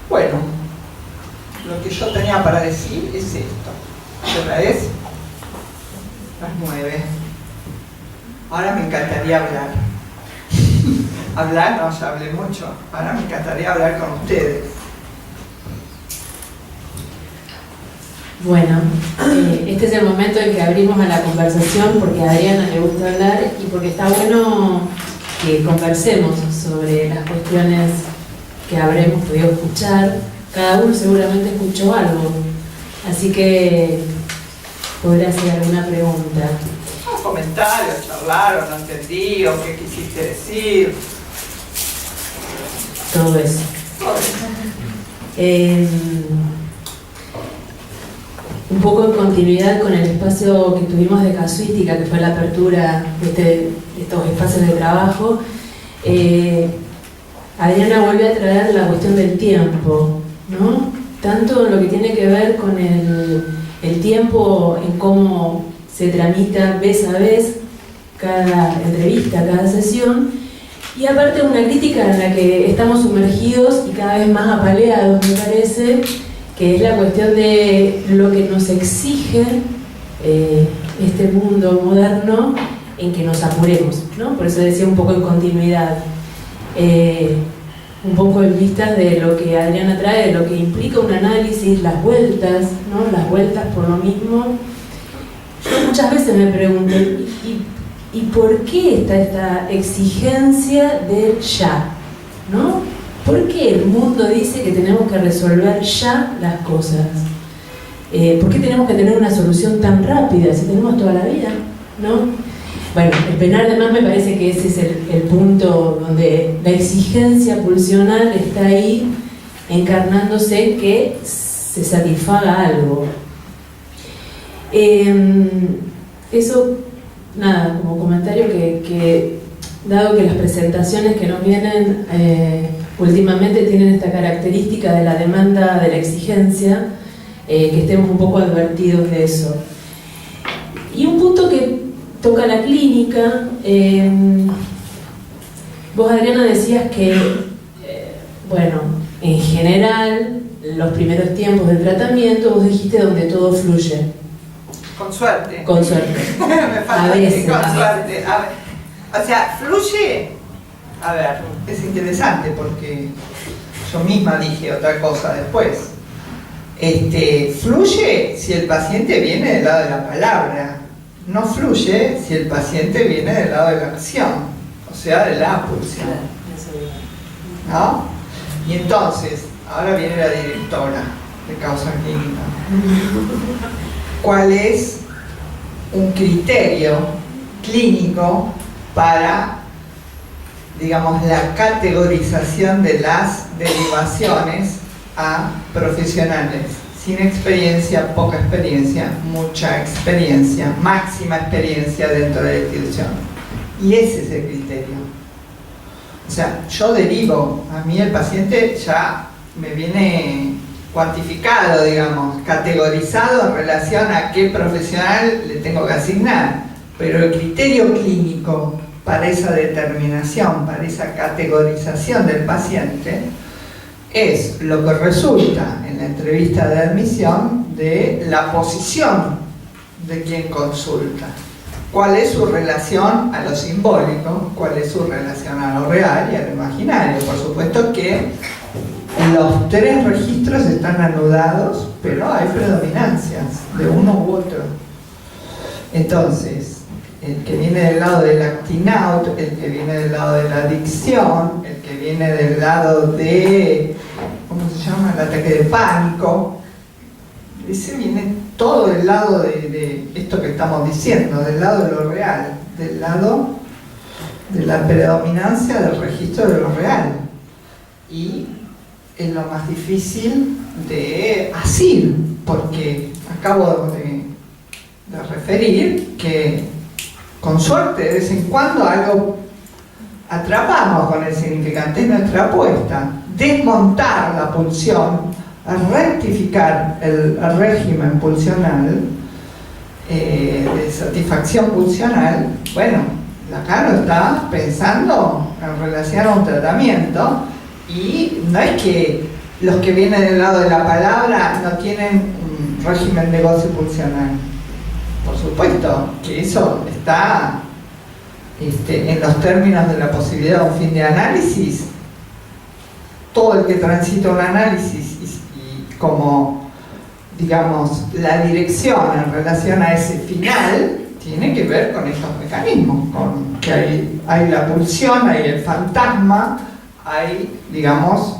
Bueno, lo que yo tenía para decir es esto. ¿Qué hora es? Las 9. Ahora me encantaría hablar. Hablar, no, ya hablé mucho. Ahora me encantaría hablar con ustedes. Bueno, este es el momento en que abrimos a la conversación porque a Adriana le gusta hablar y porque está bueno que conversemos sobre las cuestiones que habremos podido escuchar. Cada uno seguramente escuchó algo, así que podrá hacer alguna pregunta. Comentarios, charlar, o no entendí, o qué quisiste decir. Todo eso. Un poco en continuidad con el espacio que tuvimos de casuística, que fue la apertura de estos espacios de trabajo, Adriana vuelve a traer la cuestión del tiempo, ¿no? Tanto lo que tiene que ver con el tiempo en cómo se tramita vez a vez cada entrevista, cada sesión, y aparte una crítica en la que estamos sumergidos y cada vez más apaleados, me parece, que es la cuestión de lo que nos exige este mundo moderno en que nos apuremos, ¿no? Por eso decía un poco en continuidad, un poco en vistas de lo que Adriana trae, de lo que implica un análisis, las vueltas, ¿no? Las vueltas por lo mismo. Yo muchas veces me pregunto, ¿y por qué está esta exigencia del ya? ¿No? ¿Por qué el mundo dice que tenemos que resolver ya las cosas? ¿Por qué tenemos que tener una solución tan rápida si tenemos toda la vida? ¿No? Bueno, el penar además me parece que ese es el punto donde la exigencia pulsional está ahí encarnándose que se satisfaga algo. Eso, nada, como comentario que dado que las presentaciones que nos vienen últimamente tienen esta característica de la demanda, de la exigencia, que estemos un poco advertidos de eso. Y un punto que toca la clínica, vos Adriana decías que, bueno, en general, los primeros tiempos del tratamiento, vos dijiste donde todo fluye. Con suerte. Con suerte. Me falta A veces, con a suerte. A ver, o sea, fluye. A ver, es interesante porque yo misma dije otra cosa después. Fluye si el paciente viene del lado de la palabra. No fluye si el paciente viene del lado de la acción, o sea, de la pulsión. ¿No? Y entonces, ahora viene la directora de causa clínica. ¿Cuál es un criterio clínico para, digamos, la categorización de las derivaciones a profesionales? Sin experiencia, poca experiencia, mucha experiencia, máxima experiencia dentro de la institución. Y ese es el criterio. O sea, yo derivo, a mí el paciente ya me viene cuantificado, digamos, categorizado en relación a qué profesional le tengo que asignar. Pero el criterio clínico para esa determinación, para esa categorización del paciente, es lo que resulta en la entrevista de admisión de la posición de quien consulta. ¿Cuál es su relación a lo simbólico? ¿Cuál es su relación a lo real y a lo imaginario? Por supuesto que los tres registros están anudados, pero hay predominancias de uno u otro. Entonces, el que viene del lado del acting out, el que viene del lado de la adicción, el que viene del lado de, ¿cómo se llama?, el ataque de pánico. Ese viene todo del lado de esto que estamos diciendo, del lado de lo real, del lado de la predominancia del registro de lo real. Y es lo más difícil de asir, porque acabo de referir que con suerte de vez en cuando algo atrapamos con el significante, es nuestra apuesta. Desmontar la pulsión, rectificar el régimen pulsional, de satisfacción pulsional. Bueno, acá lo está pensando en relación a un tratamiento, y no es que los que vienen del lado de la palabra no tienen un régimen de goce pulsional. Por supuesto que eso está en los términos de la posibilidad de un fin de análisis, todo el que transita un análisis y como, digamos, la dirección en relación a ese final, tiene que ver con estos mecanismos, con que hay la pulsión, hay el fantasma, hay, digamos,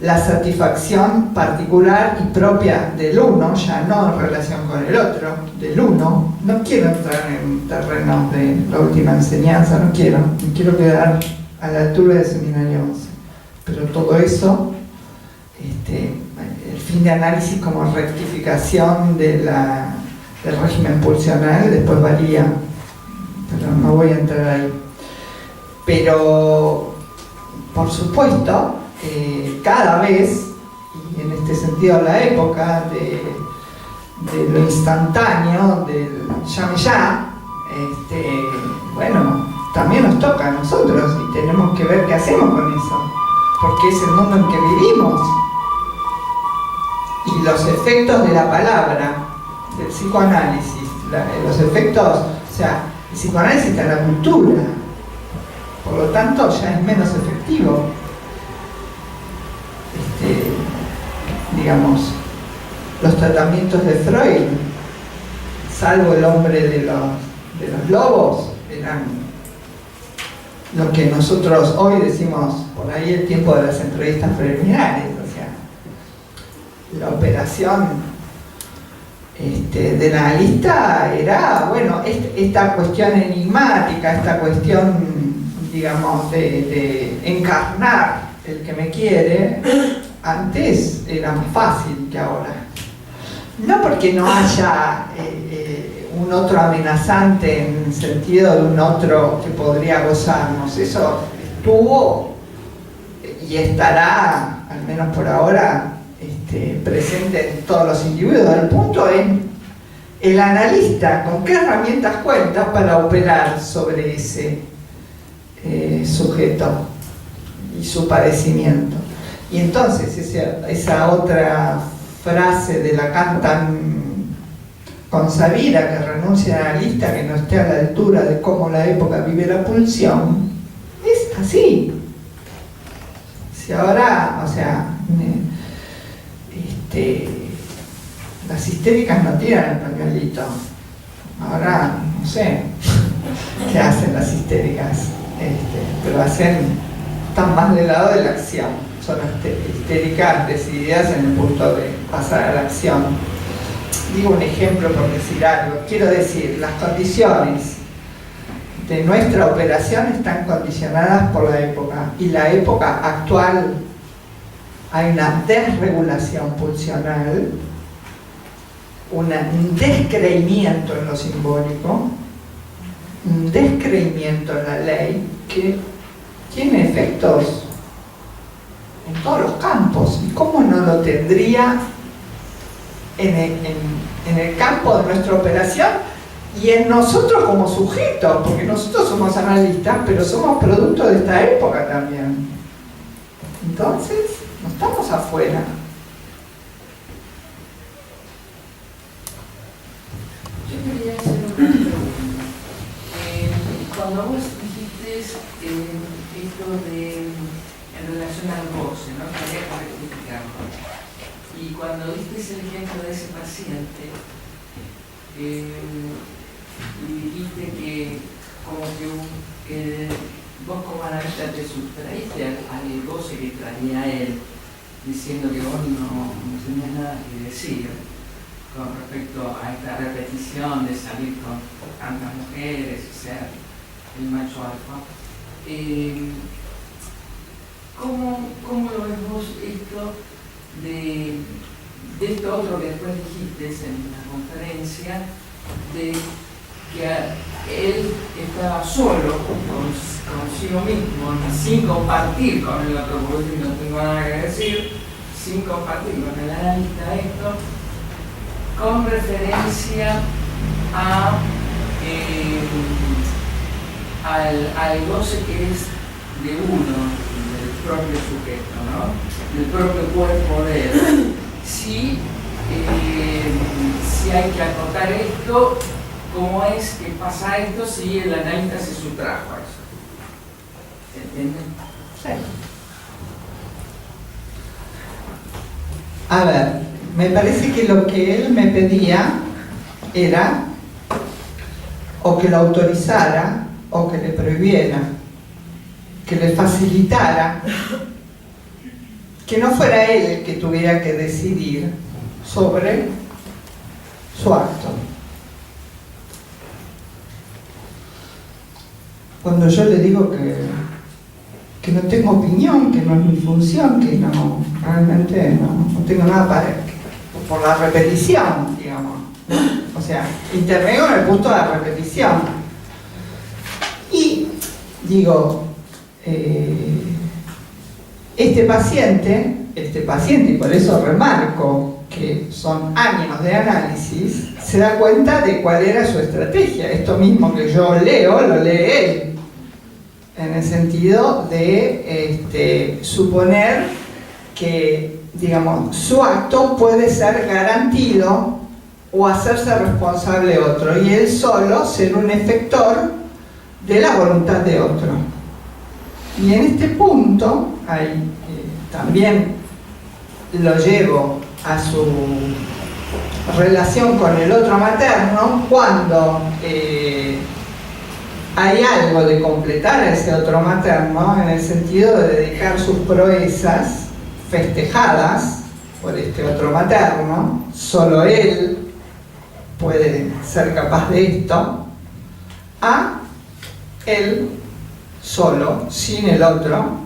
la satisfacción particular y propia del uno, ya no en relación con el otro, del uno. No quiero entrar en terrenos de la última enseñanza, no quiero, me quiero quedar a la altura del seminario 11. Pero todo eso, el fin de análisis como rectificación del régimen pulsional, después varía, pero no voy a entrar ahí. Pero, por supuesto, cada vez, y en este sentido la época de lo instantáneo, del llame ya, bueno, también nos toca a nosotros y tenemos que ver qué hacemos con eso, porque es el mundo en que vivimos. Y los efectos de la palabra, del psicoanálisis, los efectos, o sea, el psicoanálisis está en la cultura, por lo tanto ya es menos efectivo. Digamos, los tratamientos de Freud, salvo el hombre de los lobos, eran lo que nosotros hoy decimos por ahí el tiempo de las entrevistas preliminares, o sea, la operación del analista era, bueno, esta cuestión enigmática, esta cuestión, digamos, de encarnar el que me quiere. Antes era más fácil que ahora. No porque no haya un otro amenazante en el sentido de un otro que podría gozarnos. Eso estuvo y estará, al menos por ahora, presente en todos los individuos. El punto es el analista con qué herramientas cuenta para operar sobre ese sujeto y su padecimiento. Y entonces esa otra frase de Lacan tan consabida, que renuncia al analista que no esté a la altura de cómo la época vive la pulsión, es así. Si ahora, o sea, las histéricas no tiran el pañuelito. Ahora, no sé qué hacen las histéricas, pero están más del lado de la acción. Son histéricas decididas en el punto de pasar a la acción. Digo un ejemplo por decir algo. Quiero decir, las condiciones de nuestra operación están condicionadas por la época, y la época actual hay una desregulación pulsional, un descreimiento en lo simbólico, un descreimiento en la ley que tiene efectos en todos los campos. ¿Y cómo no lo tendría en el campo de nuestra operación y en nosotros como sujetos? Porque nosotros somos analistas, pero somos producto de esta época también. Entonces, no estamos afuera. Yo quería hacer una pregunta. Cuando vos dijiste esto de en relación al goce, ¿no? Que había que rectificarlo. Y cuando diste el ejemplo de ese paciente, y dijiste que como que vos como analista te sustraíste al goce que traía él, diciendo que vos no tenías nada que decir con respecto a esta repetición de salir con tantas mujeres, o sea, el macho alfa. ¿Cómo lo ves vos esto de esto otro que después dijiste en la conferencia, de que él estaba solo consigo mismo, sin compartir con el otro, porque no tengo nada que decir, sin compartir con el analista esto, con referencia al goce que es de uno, propio sujeto, ¿no? Del propio cuerpo de él. Si hay que acotar esto cómo es que pasa esto si el analista se sustrajo a eso. ¿Se entiende? Sí. A ver, me parece que lo que él me pedía era o que lo autorizara o que le prohibiera, que le facilitara, que no fuera él el que tuviera que decidir sobre su acto. Cuando yo le digo que no tengo opinión, que no es mi función, que no, realmente no tengo nada para, por la repetición, digamos, ¿no? O sea, intervengo en el punto de la repetición. Y digo, este paciente, y por eso remarco que son años de análisis, se da cuenta de cuál era su estrategia. Esto mismo que yo leo, lo lee él, en el sentido de suponer que, digamos, su acto puede ser garantido o hacerse responsable otro, y él solo ser un efector de la voluntad de otro. Y en este punto, también lo llevo a su relación con el otro materno, cuando hay algo de completar a ese otro materno, en el sentido de dedicar sus proezas festejadas por este otro materno, solo él puede ser capaz de esto, a él solo, sin el otro,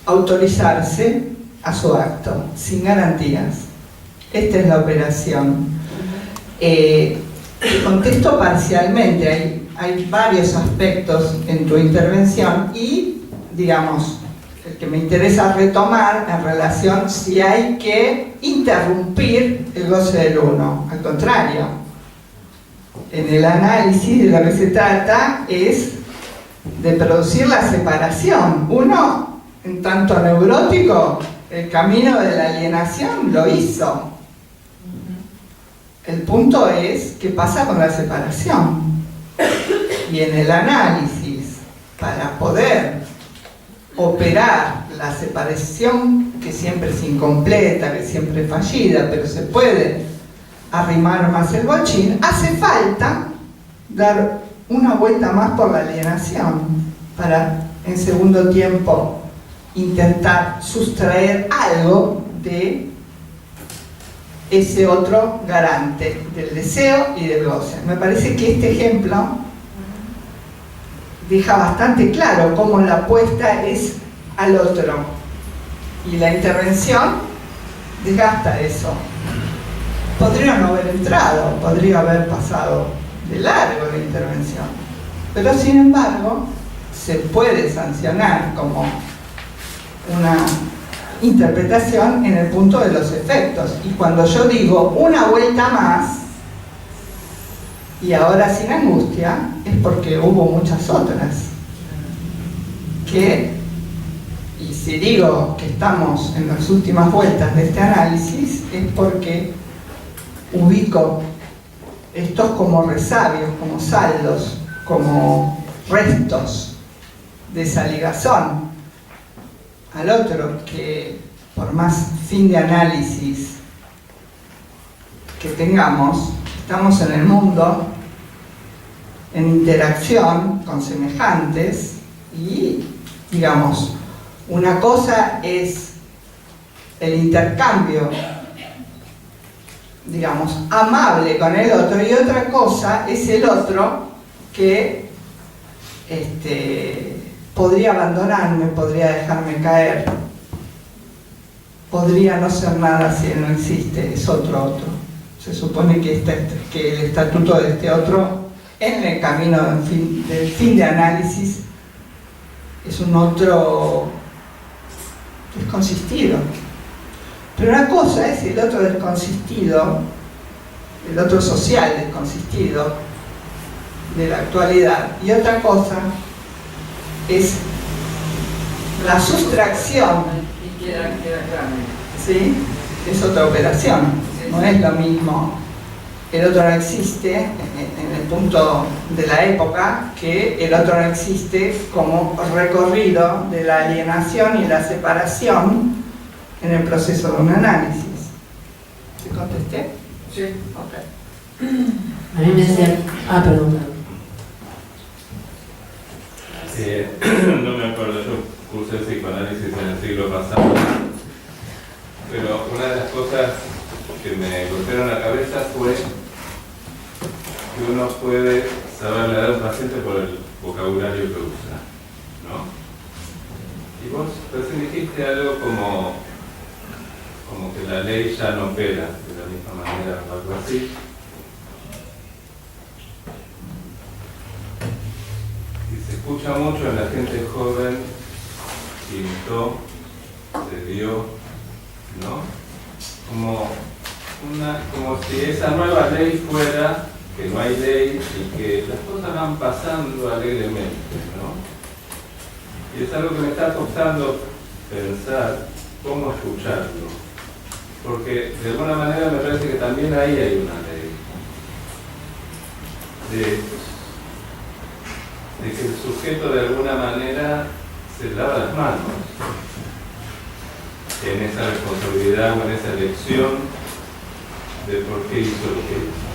autorizarse a su acto, sin garantías. Esta es la operación. Contesto parcialmente, hay varios aspectos en tu intervención y, digamos, el que me interesa retomar en relación si hay que interrumpir el goce del uno. Al contrario, en el análisis de lo que se trata es de producir la separación. Uno, en tanto neurótico, el camino de la alienación lo hizo. El punto es qué pasa con la separación. Y en el análisis, para poder operar la separación, que siempre es incompleta, que siempre es fallida, pero se puede arrimar más el bochín, hace falta dar una vuelta más por la alienación para, en segundo tiempo, intentar sustraer algo de ese otro garante del deseo y del goce. Me parece que este ejemplo deja bastante claro cómo la apuesta es al otro y la intervención desgasta eso. Podría no haber entrado, podría haber pasado de largo la intervención, pero sin embargo se puede sancionar como una interpretación en el punto de los efectos. Y cuando yo digo una vuelta más y ahora sin angustia, es porque hubo muchas otras que, y si digo que estamos en las últimas vueltas de este análisis, es porque ubico estos como resabios, como saldos, como restos de esa ligazón al otro, que por más fin de análisis que tengamos, estamos en el mundo en interacción con semejantes y, digamos, una cosa es el intercambio, digamos, amable con el otro, y otra cosa es el otro que podría abandonarme, podría dejarme caer, podría no ser nada si él no existe, es otro. Se supone que el estatuto de este otro en el camino del fin de análisis es un otro desconsistido. Pero una cosa es el otro desconsistido, el otro social desconsistido de la actualidad, y otra cosa es la sustracción. Y queda claro. ¿Sí? Es otra operación, no es lo mismo el otro no existe, en el punto de la época, que el otro no existe como recorrido de la alienación y la separación en el proceso de un análisis. ¿Te contesté? Sí. Ok. A mí me decían, perdón. No me acuerdo, yo cursé psicoanálisis en el siglo pasado, pero una de las cosas que me golpearon la cabeza fue que uno puede saber la edad de un paciente por el vocabulario que usa, ¿no? Y vos recién dijiste algo como que la ley ya no opera de la misma manera o algo así. Y se escucha mucho en la gente joven, pintó, se dio, ¿no? Como si esa nueva ley fuera que no hay ley y que las cosas van pasando alegremente, ¿no? Y es algo que me está costando pensar cómo escucharlo, porque de alguna manera me parece que también ahí hay una ley de que el sujeto de alguna manera se lava las manos en esa responsabilidad o en esa elección de por qué hizo lo que hizo.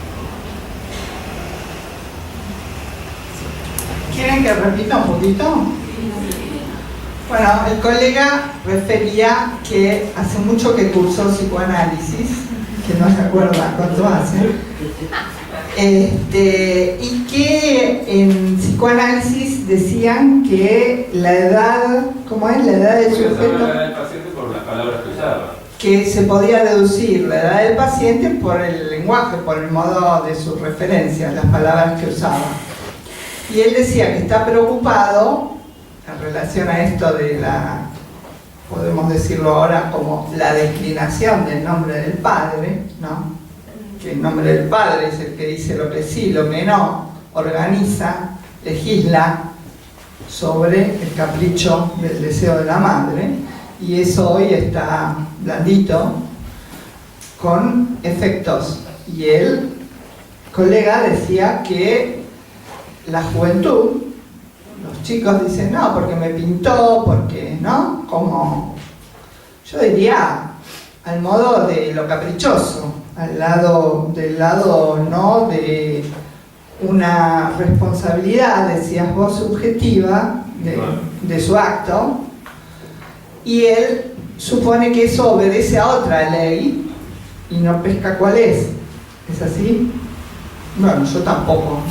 ¿Quieren que repita un poquito? Bueno, el colega refería que hace mucho que cursó psicoanálisis, que no se acuerda cuánto hace, y que en psicoanálisis decían que la edad, ¿cómo es? La edad del Podía saber sujeto, la edad del paciente por las palabras que usaba. que se podía deducir la edad del paciente por el lenguaje, por el modo de sus referencias, las palabras que usaba. Y él decía que está preocupado en relación a esto de la, podemos decirlo ahora como la declinación del nombre del padre, ¿no? Que el nombre del padre es el que dice lo que sí, lo que no, organiza, legisla sobre el capricho del deseo de la madre, y eso hoy está blandito con efectos. Y el colega decía que la juventud, los chicos dicen, no, porque me pintó, porque, ¿no? Como, yo diría, al modo de lo caprichoso, del lado no de una responsabilidad, decías vos, subjetiva de su acto, y él supone que eso obedece a otra ley y no pesca cuál es. ¿Es así? Bueno, yo tampoco.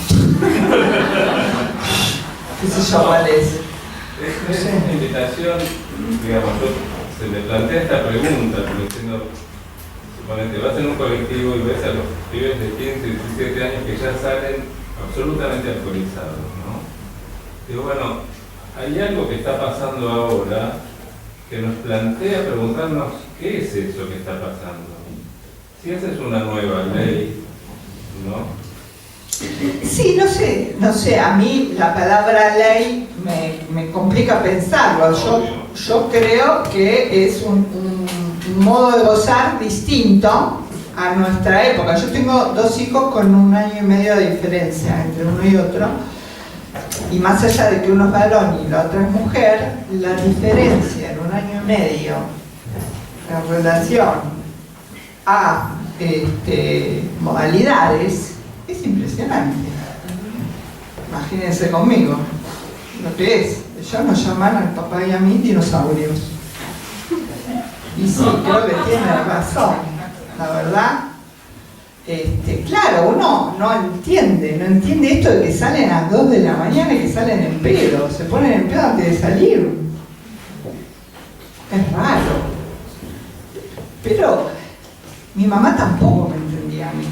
¿Qué sé yo cuál es? Es una invitación, digamos, se me plantea esta pregunta, como diciendo, suponete, vas en un colectivo y ves a los pibes de 15 y 17 años que ya salen absolutamente alcoholizados, ¿no? Digo, bueno, hay algo que está pasando ahora que nos plantea preguntarnos qué es eso que está pasando. Si esa es una nueva ley, ¿no? Sí, no sé, a mí la palabra ley me complica pensarlo. Yo creo que es un modo de gozar distinto a nuestra época. Yo tengo dos hijos con 1 año y medio de diferencia entre uno y otro, y más allá de que uno es varón y la otra es mujer, la diferencia en 1 año y medio en relación a modalidades es impresionante. Imagínense conmigo lo que es. Ellos nos llaman al papá y a mí dinosaurios. Y sí, creo que tiene razón, la verdad. Claro, uno no entiende esto de que salen a las 2 de la mañana y que salen en pedo, se ponen en pedo antes de salir. Es raro. Pero mi mamá tampoco me entendía a mí.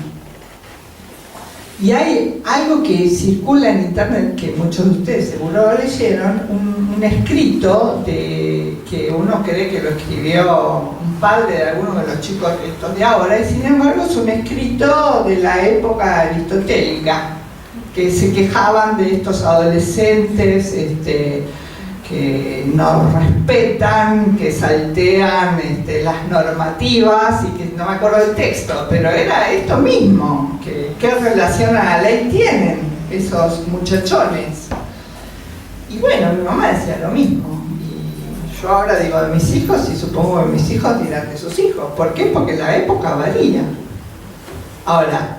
Y hay algo que circula en internet, que muchos de ustedes seguro lo leyeron, un escrito que uno cree que lo escribió un padre de alguno de los chicos estos de ahora, y sin embargo es un escrito de la época aristotélica, que se quejaban de estos adolescentes que que no respetan, que saltean las normativas y que no me acuerdo del texto, pero era esto mismo, que qué relación a la ley tienen esos muchachones. Y bueno, mi mamá decía lo mismo, y yo ahora digo de mis hijos y supongo que mis hijos dirán de sus hijos. ¿Por qué? Porque la época varía. Ahora,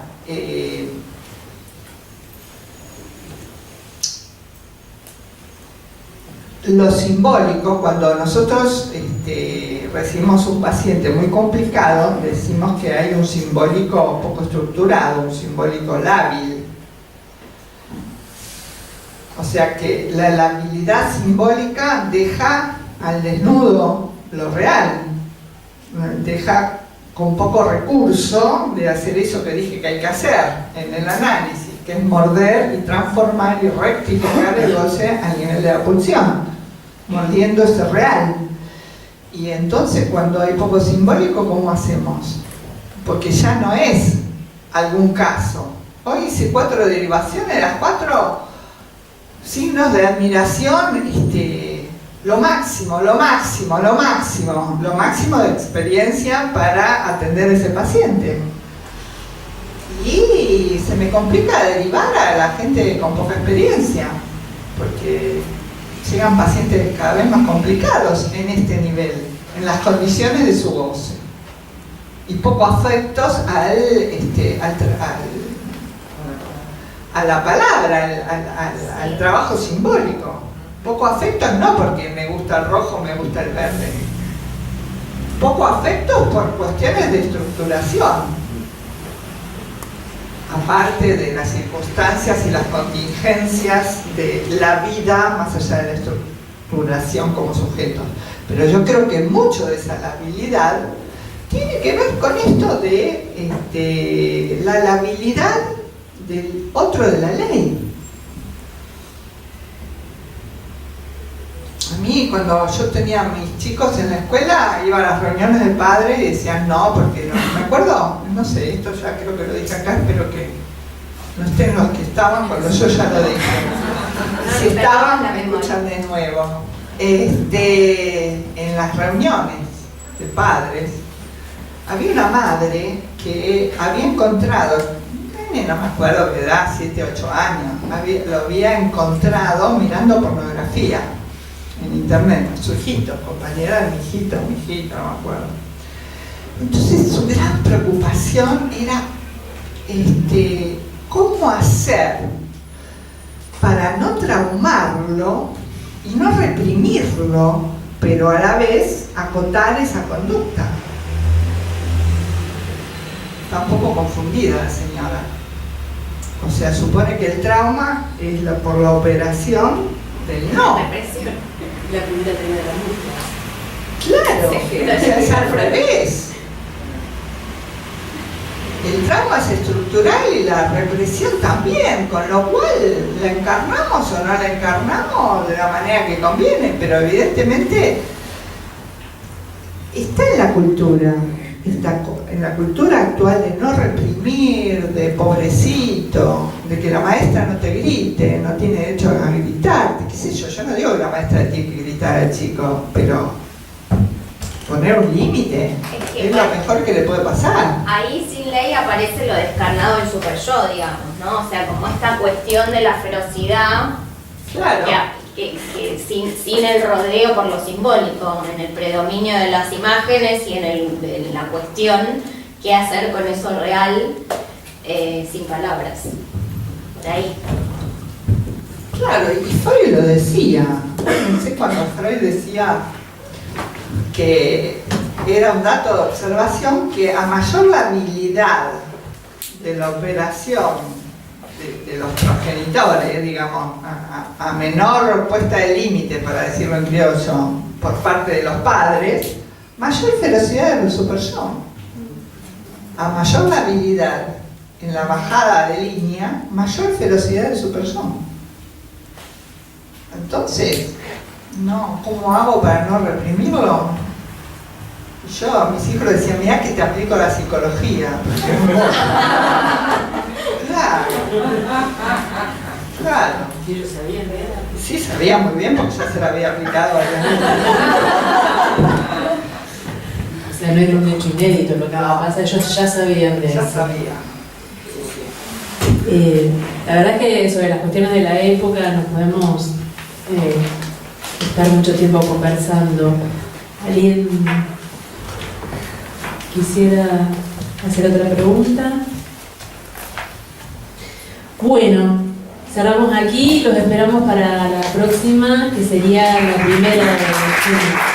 lo simbólico, cuando nosotros recibimos un paciente muy complicado, decimos que hay un simbólico poco estructurado, un simbólico lábil. O sea que la labilidad simbólica deja al desnudo lo real, deja con poco recurso de hacer eso que dije que hay que hacer en el análisis, que es morder y transformar y rectificar el goce al nivel de la pulsión, mordiendo ese real. Y entonces cuando hay poco simbólico, ¿cómo hacemos? Porque ya no es algún caso. Hoy hice 4 derivaciones, las 4 signos de admiración, lo máximo de experiencia para atender a ese paciente. Y se me complica derivar a la gente con poca experiencia, porque llegan pacientes cada vez más complicados en este nivel, en las condiciones de su goce, y poco afectos a la palabra, al trabajo simbólico. Poco afectos no porque me gusta el rojo, me gusta el verde. Poco afectos por cuestiones de estructuración. Aparte de las circunstancias y las contingencias de la vida, más allá de la estructuración como sujeto. Pero yo creo que mucho de esa labilidad tiene que ver con esto de la labilidad del otro de la ley. A mí, cuando yo tenía a mis chicos en la escuela, iba a las reuniones de padres y decían no, porque no. Me acuerdo, no sé, esto ya creo que lo dije acá, espero que no estén los que estaban cuando yo ya lo dije. Si estaban, me escuchan de nuevo. En las reuniones de padres, había una madre que había encontrado, no me acuerdo qué edad, 7, 8 años, lo había encontrado mirando pornografía en internet, su hijito, compañera de mi hijito, no me acuerdo. Entonces su gran preocupación era cómo hacer para no traumarlo y no reprimirlo, pero a la vez acotar esa conducta. Está un poco confundida la señora. O sea, supone que el trauma es por la operación del no. La primera de la música. Claro, Sí, o sea, es al revés. El trauma es estructural y la represión también, con lo cual la encarnamos o no la encarnamos de la manera que conviene, pero evidentemente está en la cultura, en la cultura actual de no reprimir, de pobrecito, de que la maestra no te grite, no tiene derecho a gritarte, qué sé yo no digo que la maestra tiene que gritar al chico, pero poner un límite es lo mejor que le puede pasar. Ahí sin ley aparece lo descarnado del super yo, digamos, ¿no? O sea, como esta cuestión de la ferocidad, Claro. que sin el rodeo por lo simbólico, en el predominio de las imágenes y en la cuestión qué hacer con eso real sin palabras. Por ahí. Claro, y Freud lo decía. Pensé cuando Freud decía que era un dato de observación que a mayor la habilidad de la operación de los progenitores, digamos, a menor puesta de límite, para decirlo en criollo, por parte de los padres, mayor ferocidad del super yo. A mayor la habilidad en la bajada de línea, mayor ferocidad del super yo. Entonces, no, ¿cómo hago para no reprimirlo? Yo a mis hijos les decía, mirá que te aplico la psicología. Claro. Que ellos sabían, ¿verdad? Sí, sabía muy bien porque ya se la había aplicado a O sea, no era un hecho inédito lo que pasa, ellos ya sabían de ya eso. sabía. La verdad que sobre las cuestiones de la época nos podemos estar mucho tiempo conversando. ¿Alguien quisiera hacer otra pregunta? Bueno, cerramos aquí, los esperamos para la próxima, que sería la primera de junio.